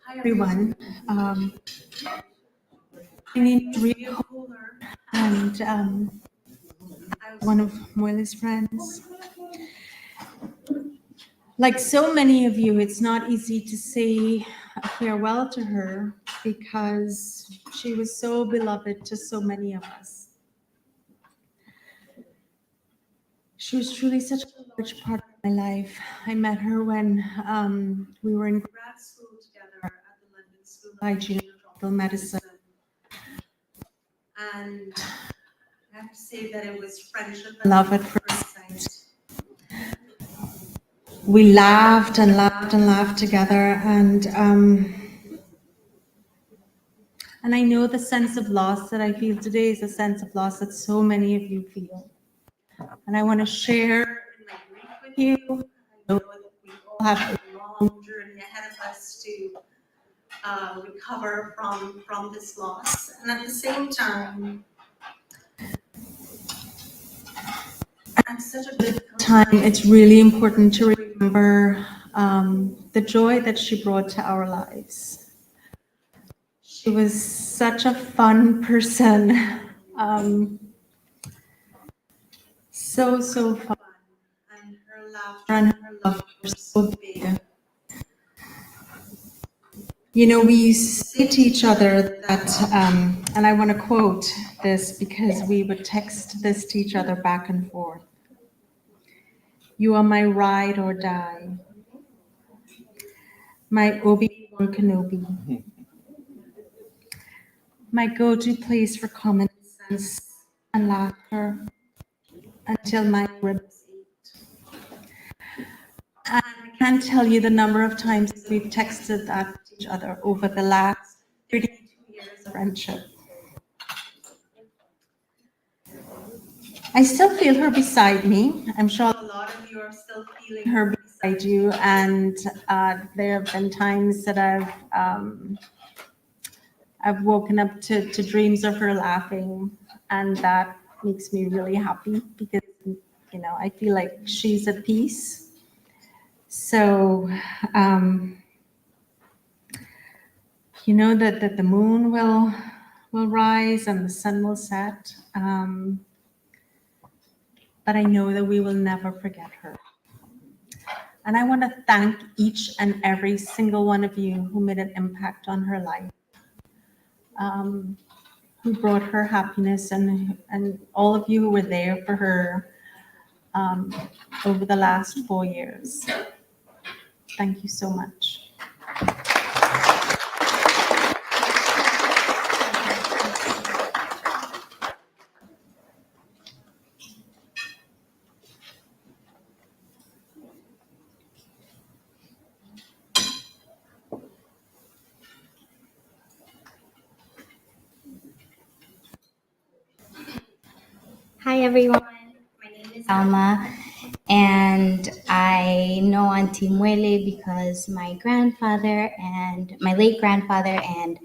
Hi, everyone. My name is Rita Kohler, and I was one of Mwele's friends. Like so many of you, it's not easy to say a farewell to her because she was so beloved to so many of us. She was truly such a large part of my life. I met her when we were in grad school together at the London School of Hygiene and Tropical Medicine. And I have to say that it was friendship and love at first sight. We laughed and laughed and laughed together, and I know the sense of loss that I feel today is a sense of loss that so many of you feel. And I want to share my grief with you. I know that we all have a long journey ahead of us to recover from this loss. And at the same time, at such a difficult time, it's really important to remember the joy that she brought to our lives. She was such a fun person, so fun, and her laughter and her love were so big. You know, we used to say to each other that, and I want to quote this because we would text this to each other back and forth. You are my ride or die, my Obi-Wan Kenobi, my go-to place for common sense and laughter until my ribs ache. And I can't tell you the number of times we've texted that to each other over the last 32 years of friendship. I still feel her beside me. I'm sure a lot of you are still feeling her beside you, and there have been times that I've woken up to dreams of her laughing, and that makes me really happy because, you know, I feel like she's at peace. So, you know, that the moon will rise and the sun will set. But I know that we will never forget her. And I want to thank each and every single one of you who made an impact on her life, who brought her happiness, and all of you who were there for her over the last 4 years. Thank you so much. Hi everyone, my name is Alma, and I know Auntie Mwele because my grandfather and my late grandfather and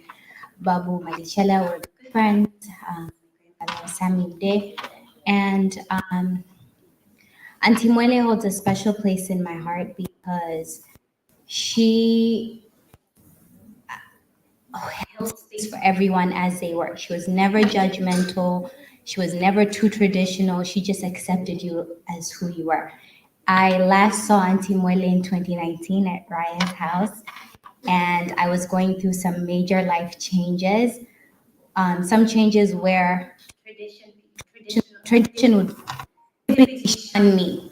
Babu Malecela were good friends. My grandfather was Sammy Day, and Auntie Mwele holds a special place in my heart because she held space for everyone as they were. She was never judgmental. She was never too traditional. She just accepted you as who you were. I last saw Auntie Mwele in 2019 at Raya's house, and I was going through some major life changes. Some changes where tradition would typically shun me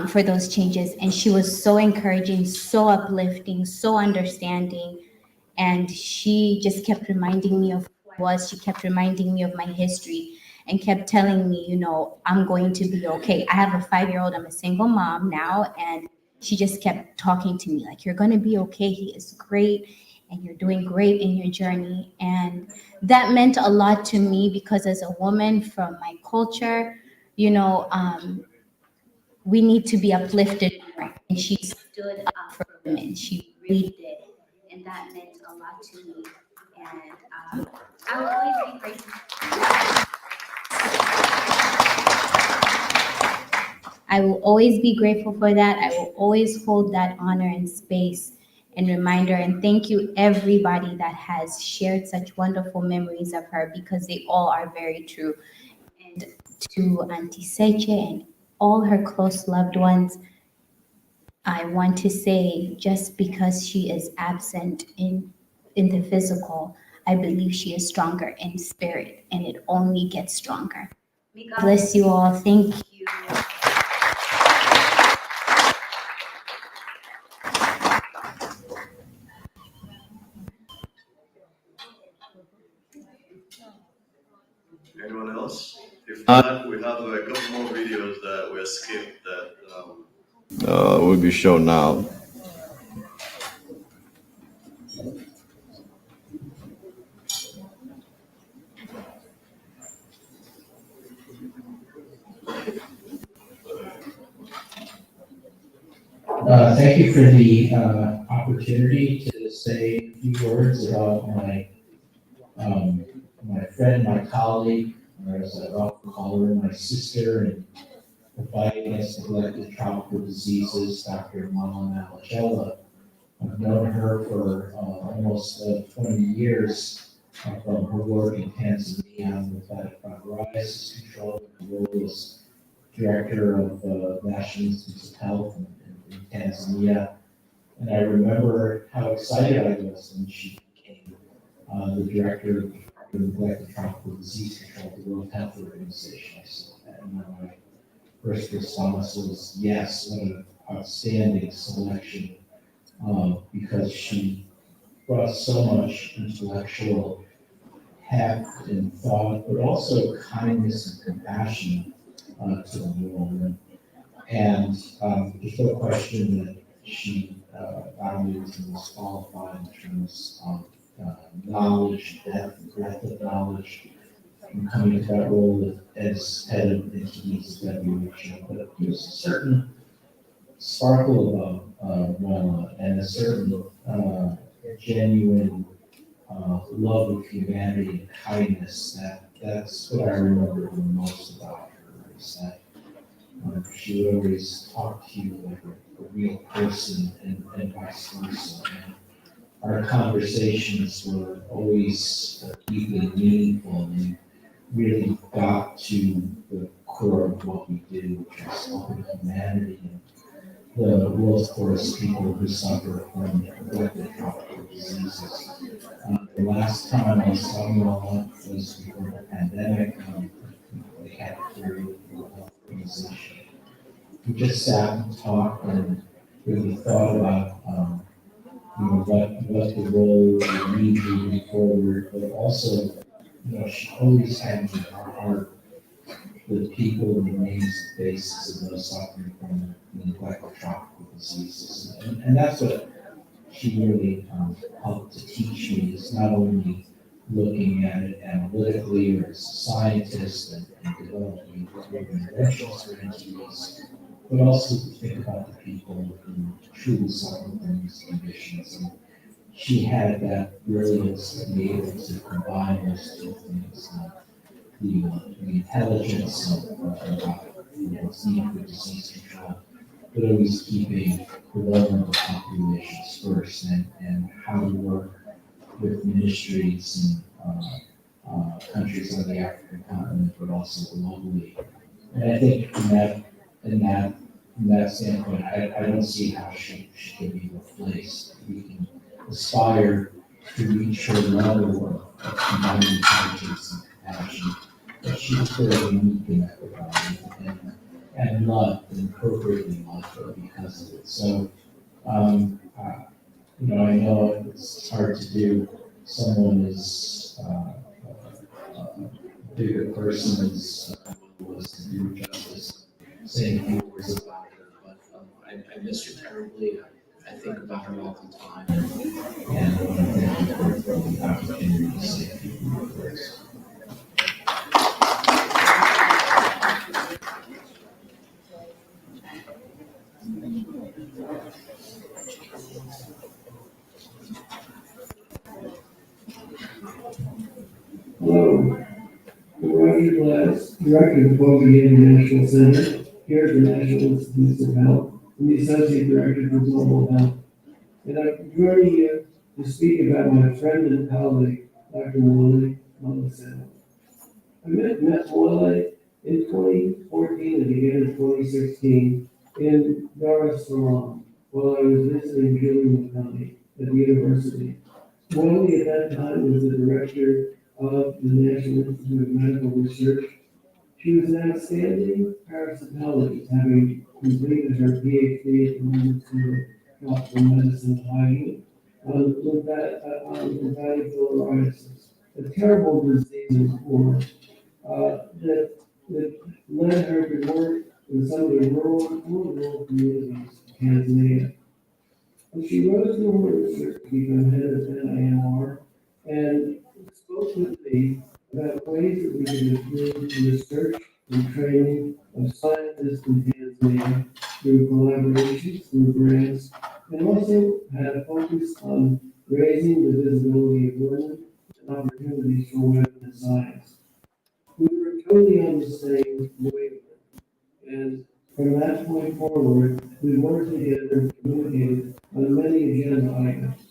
for those changes. And she was so encouraging, so uplifting, so understanding. And she just kept reminding me of who I was. She kept reminding me of my history and kept telling me, you know, I'm going to be okay. I have a 5-year-old, I'm a single mom now, and she just kept talking to me like, you're going to be okay. He is great, and you're doing great in your journey. And that meant a lot to me because as a woman from my culture, you know, we need to be uplifted more. And she stood up for women. She really did. And that meant a lot to me. And I will always be grateful. I will always be grateful for that. I will always hold that honor and space and reminder. And thank you, everybody that has shared such wonderful memories of her, because they all are very true. And to Auntie Seche and all her close loved ones, I want to say, just because she is absent in the physical, I believe she is stronger in spirit, and it only gets stronger. May God bless you all. Thank you. Anyone else? If not, we have a couple more videos that were skipped that will be shown now. Thank you for the opportunity to say a few words about my friend, my colleague, or as I often call her, my sister, in the fight against neglected tropical diseases, Dr. Mwele Malecela. I've known her for almost 20 years from her work in Tanzania with fibrosis control, her role as director of the National Institutes of Health in Tanzania. And I remember how excited I was when she became the director of the Neglected Tropical Disease Control of the World Health Organization. I saw that, and my first response was, yes, what an outstanding selection, because she brought so much intellectual heft and thought, but also kindness and compassion to the world. And there's no question that she not only was the most qualified in terms of knowledge, depth, and breadth of knowledge, and coming to that role as head of entities at WHO, but there's a certain sparkle about Mwele and a certain genuine love of humanity and kindness. That's what I remember the most about her, is that she would always talk to you like a real person, and vice versa. And our conversations were always deeply meaningful, and really got to the core of what we do, which is helping humanity and the world's poorest people who suffer from neglected tropical diseases. The last time I saw you all was before the pandemic. We had a very health organization. We just sat and talked and really thought about what the role we need moving forward, but also, she always had in our heart the people and the names and faces of those suffering from neglected tropical diseases. And that's what she really helped to teach me, is not only looking at it analytically or as a scientist and developing interventions for entities, but also to think about the people who truly suffer from these conditions. And she had that brilliance to be able to combine those two things, the intelligence of its need for disease control, but always keeping the vulnerable populations first, and how to work with ministries and countries on the African continent, but also globally. And I think from that standpoint, I don't see how she can be replaced. We can aspire to reach her level of combined intelligence and compassion. But she was very unique in that regard, and loved and appropriately loved because of it. So, I know it's hard to do. Someone is a bigger person as was to do justice, saying a few words about her, but I miss her terribly. I think about her all the time, and I want to thank her for the opportunity to say a few words. Hello, Roger Glass, Director of the International Center, here at the National Institutes of Health, and the Associate Director for Global Health. And I'm joining you to speak about my friend and colleague, Dr. Mwele Malecela. I met Mwele in 2014 and again in 2016 in Dar es Salaam while I was visiting Jioni County at the university. Mwele at that time was the director of the National Institute of Medical Research. She was an outstanding parasitologist, having completed her PhD at the London School of Tropical Medicine and Hygiene on lymphatic filariasis, a terrible disease that led her to work in some of the rural communities of Tanzania. And she rose to her research to become head of NIMR and spoke with me about ways that we can improve the research and training of scientists in Tanzania through collaborations, through grants, and also had a focus on raising the visibility of women and opportunities for women in science. We were totally on the same wavelength, and from that point forward, we worked together and communicated on many agenda items.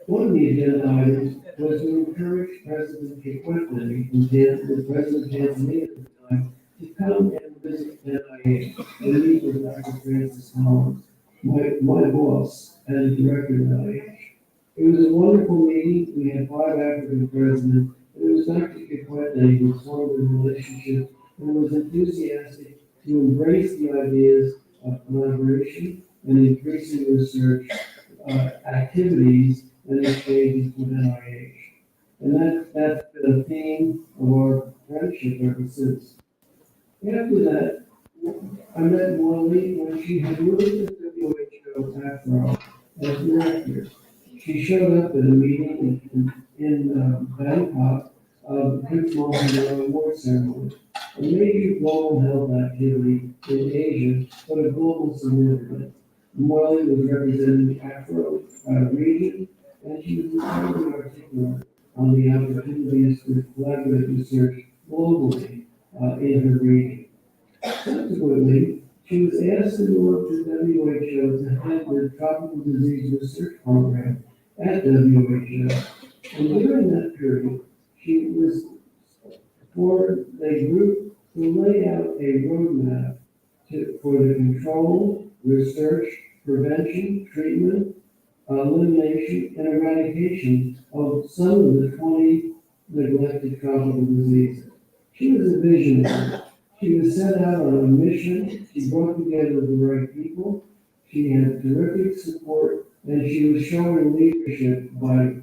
One of the agenda items was to encourage President Kikwete, the President of Tanzania at the time, to come and visit NIH and meet with Dr. Francis Collins, my boss and director of NIH. It was a wonderful meeting. We had 5 African presidents, and it was Dr. Kikwete who formed the relationship and was enthusiastic to embrace the ideas of collaboration and increasing research activities and exchanges with NIH. And that's been a theme of our friendship ever since. After that, I met Mwele when she had moved to WHO after all as director. She showed up at a meeting in Bangkok of the Prince Mohammed Award Ceremony, a major global health activity in Asia, but a global significance. Mwele was representing the Afro region, and she was incredibly articulate on the opportunities for collaborative research globally in her region. Subsequently, she was asked to work with WHO to head the Tropical Disease Research Program at WHO. And during that period, she was for a group to lay out a roadmap for the control, research, prevention, treatment, elimination, and eradication of some of the 20 neglected tropical diseases. She was a visionary. She was set out on a mission. She brought together the right people. She had terrific support, and she was showing leadership by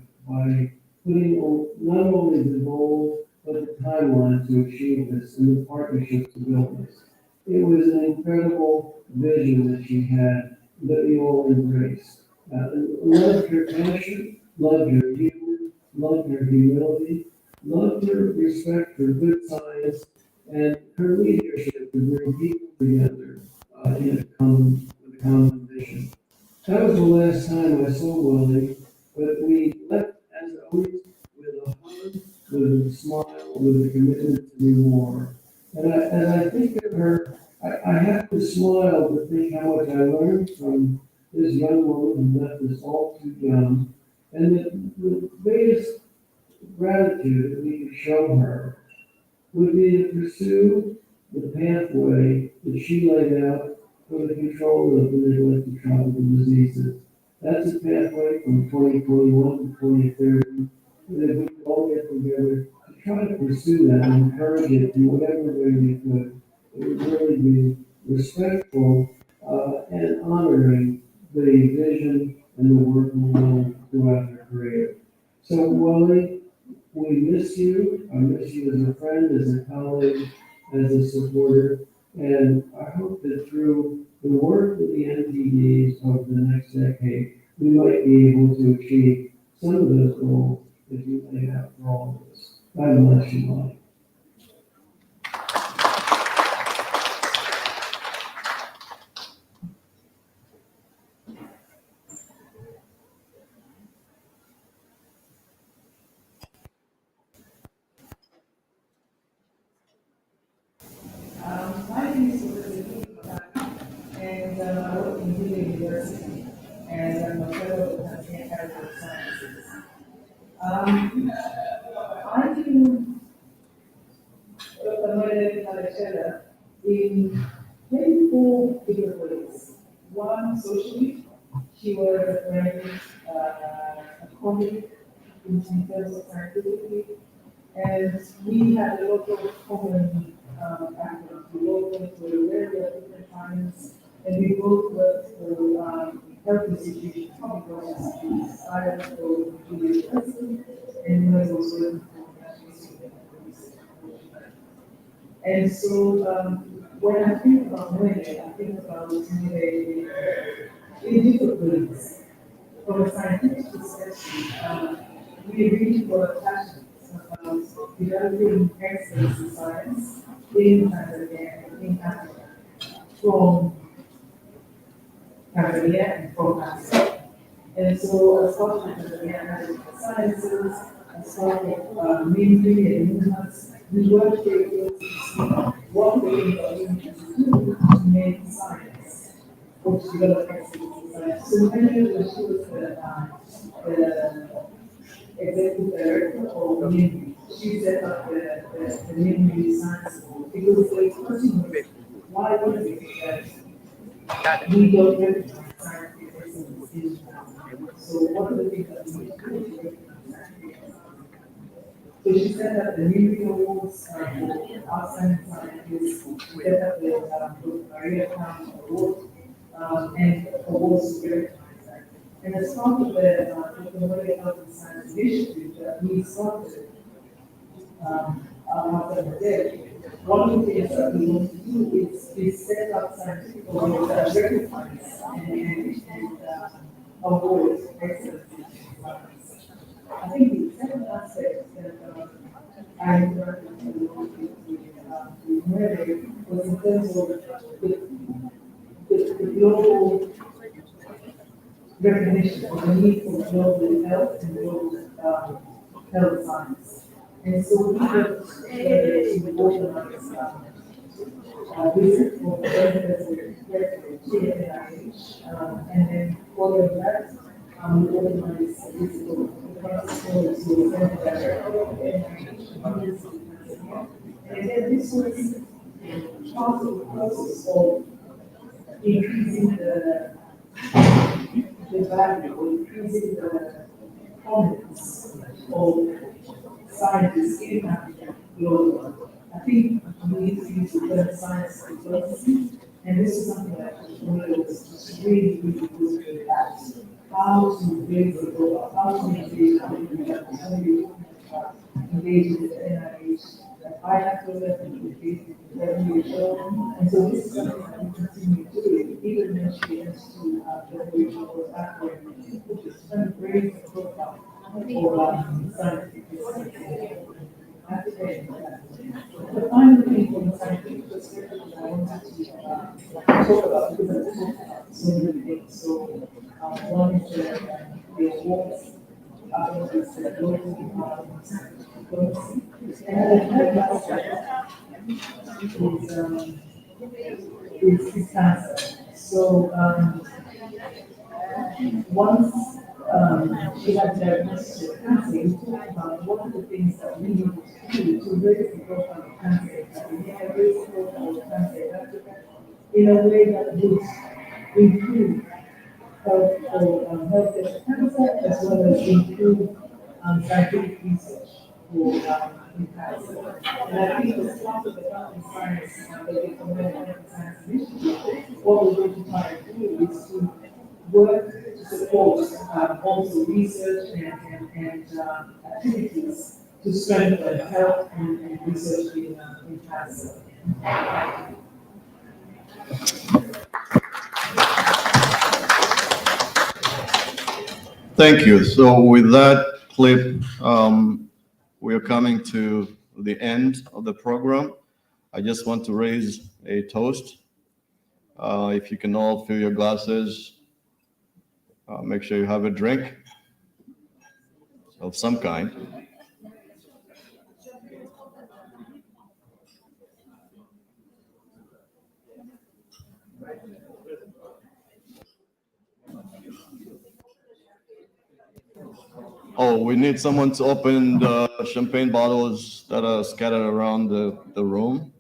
putting not only the goal, but the timeline to achieve this and the partnerships to build this. It was an incredible vision that she had that we all embraced. Loved her passion, loved her humor, loved her humility, loved her respect for good science, and her leadership to bring people together in a common vision. That was the last time I saw Mwele, but we left, as always, with a hug, with a smile, with a commitment to do more. And as I think of her, I have to smile to think how much I learned from this young woman who left us all too young, and the biggest gratitude that we could show her would be to pursue the pathway that she laid out for the control of the neglected tropical diseases. That's a pathway from 2021 to 2030. And if we could all get together to try to pursue that and encourage it in whatever way we could, it would really be respectful and honoring the vision and the work of Mwele throughout her career. So Mwele, we miss you. I miss you as a friend, as a colleague, as a supporter. And I hope that through the work of the NTDs over the next decade, we might be able to achieve some of those goals that you lay out for all of us. God bless you all. My name is Mwele and I work in Jioni University, and I'm a fellow in the Catholic Sciences. I do Mwele Malecela in maybe four different ways. One, socially, she was a very a colleague in terms of scientifically, and we had a lot of common backgrounds. We both went to a very different times, and we both worked for health institutions, public health institutions. I was for university, and was also working for National Institute of Police. And so when I think about Mwele, I think about Mwele in different ways. From a scientific perspective, we really were passionate about developing excellence in science in Tanzania and in Africa, from Tanzania and from Africa. And so as part of Tanzania Academic Sciences, as part of mainstream and movements, we worked very closely to see what we need to do to make science, or to develop excellence in science. So many of the students the executive director of NIMBY. She set up the NIMBY Science School because the question was, why was it that we don't recognize scientific excellence in Tanzania? So what are the things that we need to do to recognize scientific excellence? So she set up the NIMBY Awards for outstanding scientists, set up the Maria Town Award, and awards to recognize that. And as part of the Mwele Health and Science Initiative that we started after the day, one of the things that we want to do is set up scientific awards that recognize and award excellence in science. I think the second aspect that I interacted with Mwele was in terms of the global recognition of the need for global health and global health science. And so we have to organize visit for the NIH, and then following that, we organize a visit for the principal to the director of the NIH, and then this was part of the process of increasing the value or increasing the prominence of scientists in Africa globally. I think we need to use the term science diplomacy, and this is something that Mwele was really, really good at. How to raise the global, how to engage with the NIH, I have to let them engage with the WHO, and so this is something that we continue doing, even when she has to the WHO was backward, which is kind of raise the profile for scientific research. The final thing from the scientific perspective that I wanted to talk about, because I talked about so many things. So one is the awards, other is the global diplomacy, and the third aspect is cancer. So once she had diagnosed with cancer, we talked about what are the things that we need to do to raise the profile of cancer. We have raised the profile of cancer in Africa in a way that would improve healthcare cancer, as well as improve scientific research for in cancer. And I think as part of the health and science, the Health and Science Initiative, what we're going to try and do is to work to support also research and activities to strengthen health and research in cancer. Thank you. So with that clip, we are coming to the end of the program. I just want to raise a toast. If you can all fill your glasses, make sure you have a drink of some kind. Oh, we need someone to open the champagne bottles that are scattered around the room.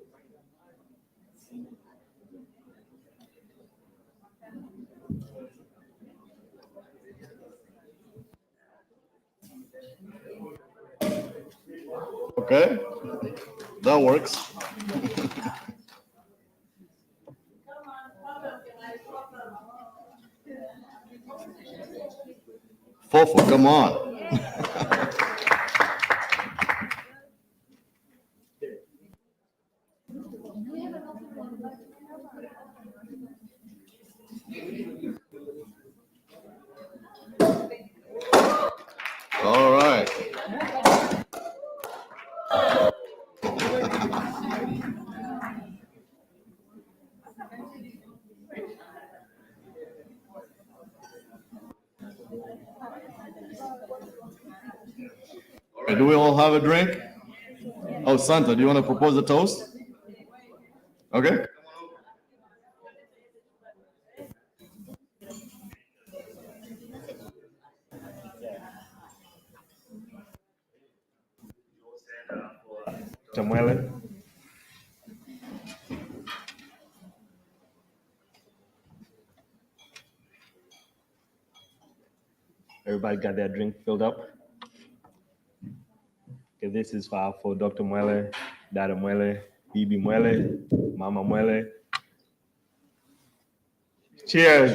Okay, that works. Fofo, come on. All right. Do we all have a drink? Oh, Santa, do you want to propose a toast? Okay. Mwele. Everybody got their drink filled up? Okay, this is for Dr. Mwele, Dada Mwele, Bibi Mwele, Mama Mwele. Cheers.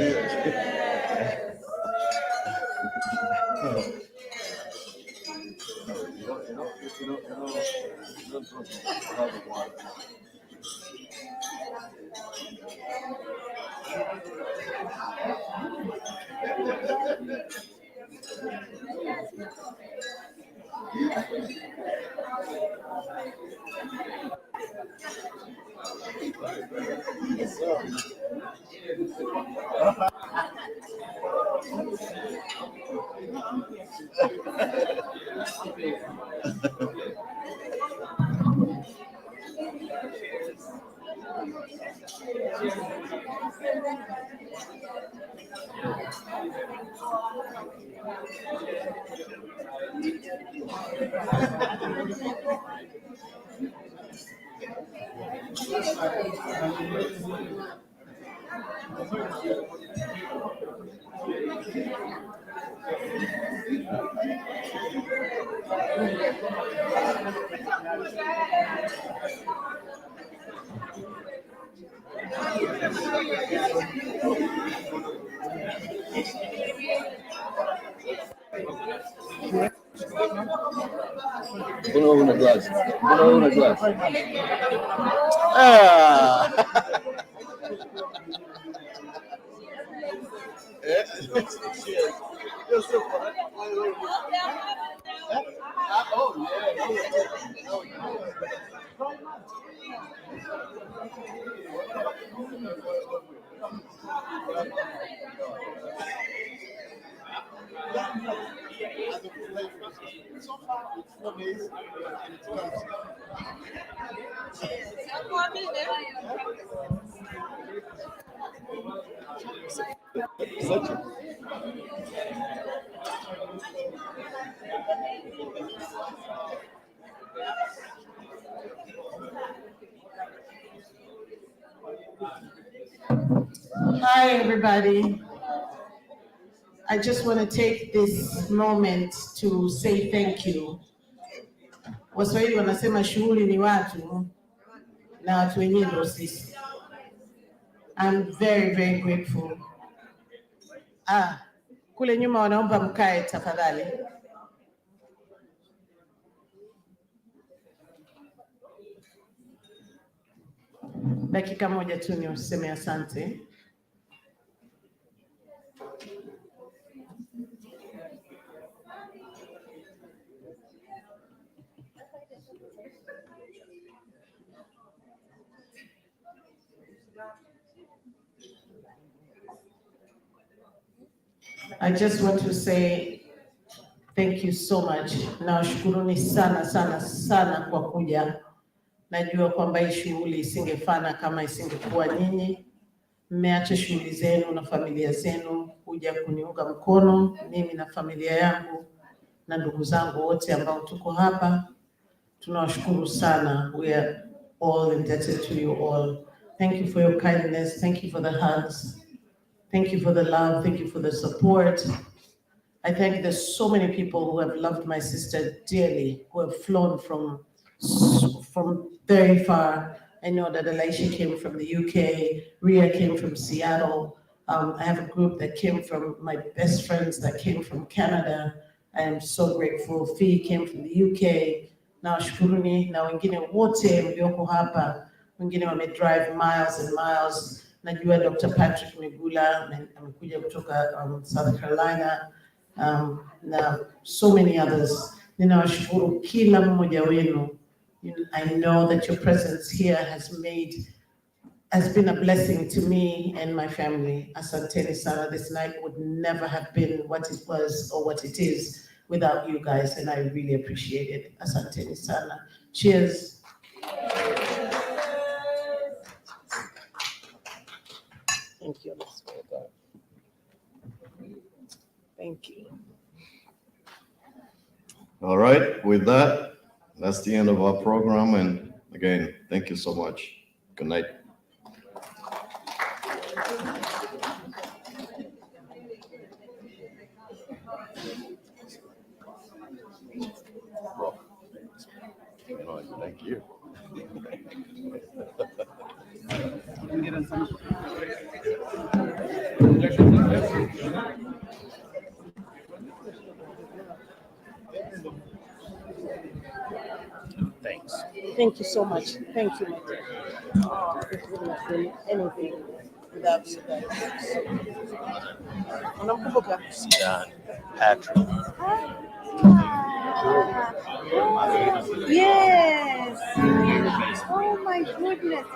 Put over the glass. Put over the glass. Ah. Hi, everybody. I just want to take this moment to say thank you. Waswahili wanasema shughuli ni watu na watu wenyewe ndio sisi. I'm very, very grateful. Kule nyuma wanaomba mkae tafadhali. Dakika moja tu ni useme asante. I just want to say thank you so much. Nawashukuruni sana sana sana kwa kuja. Najua kwamba hii shughuli isingefana kama isingekuwa nyinyi. Mmeacha shughuli zenu na familia zenu kuja kuniunga mkono mimi na familia yangu na ndugu zangu wote ambao tuko hapa. Tunawashukuru sana. We are all indebted to you all. Thank you for your kindness. Thank you for the hugs. Thank you for the love. Thank you for the support. I think there's so many people who have loved my sister dearly, who have flown from very far. I know that Elisha came from the UK, Ria came from Seattle. I have a group that came from my best friends that came from Canada. I am so grateful. Fee came from the UK. Now shukuruni na wengine wote mlioko hapa, wengine wamedrive miles and miles. Najua Dr. Patrick Migula amekuja kutoka South Carolina, na so many others. Ninawashukuru kila mmoja wenu. I know that your presence here has been a blessing to me and my family. Asanteni sana. This night would never have been what it was or what it is without you guys, and I really appreciate it. Asanteni sana. Cheers. Thank you. Thank you. All right, with that, that's the end of our program. And again, thank you so much. Good night. Thank you. Thanks. Thank you so much. Thank you, my dear. It wouldn't have been anything without you guys. Unamkumbuka? Patrick. Yes. Oh my goodness.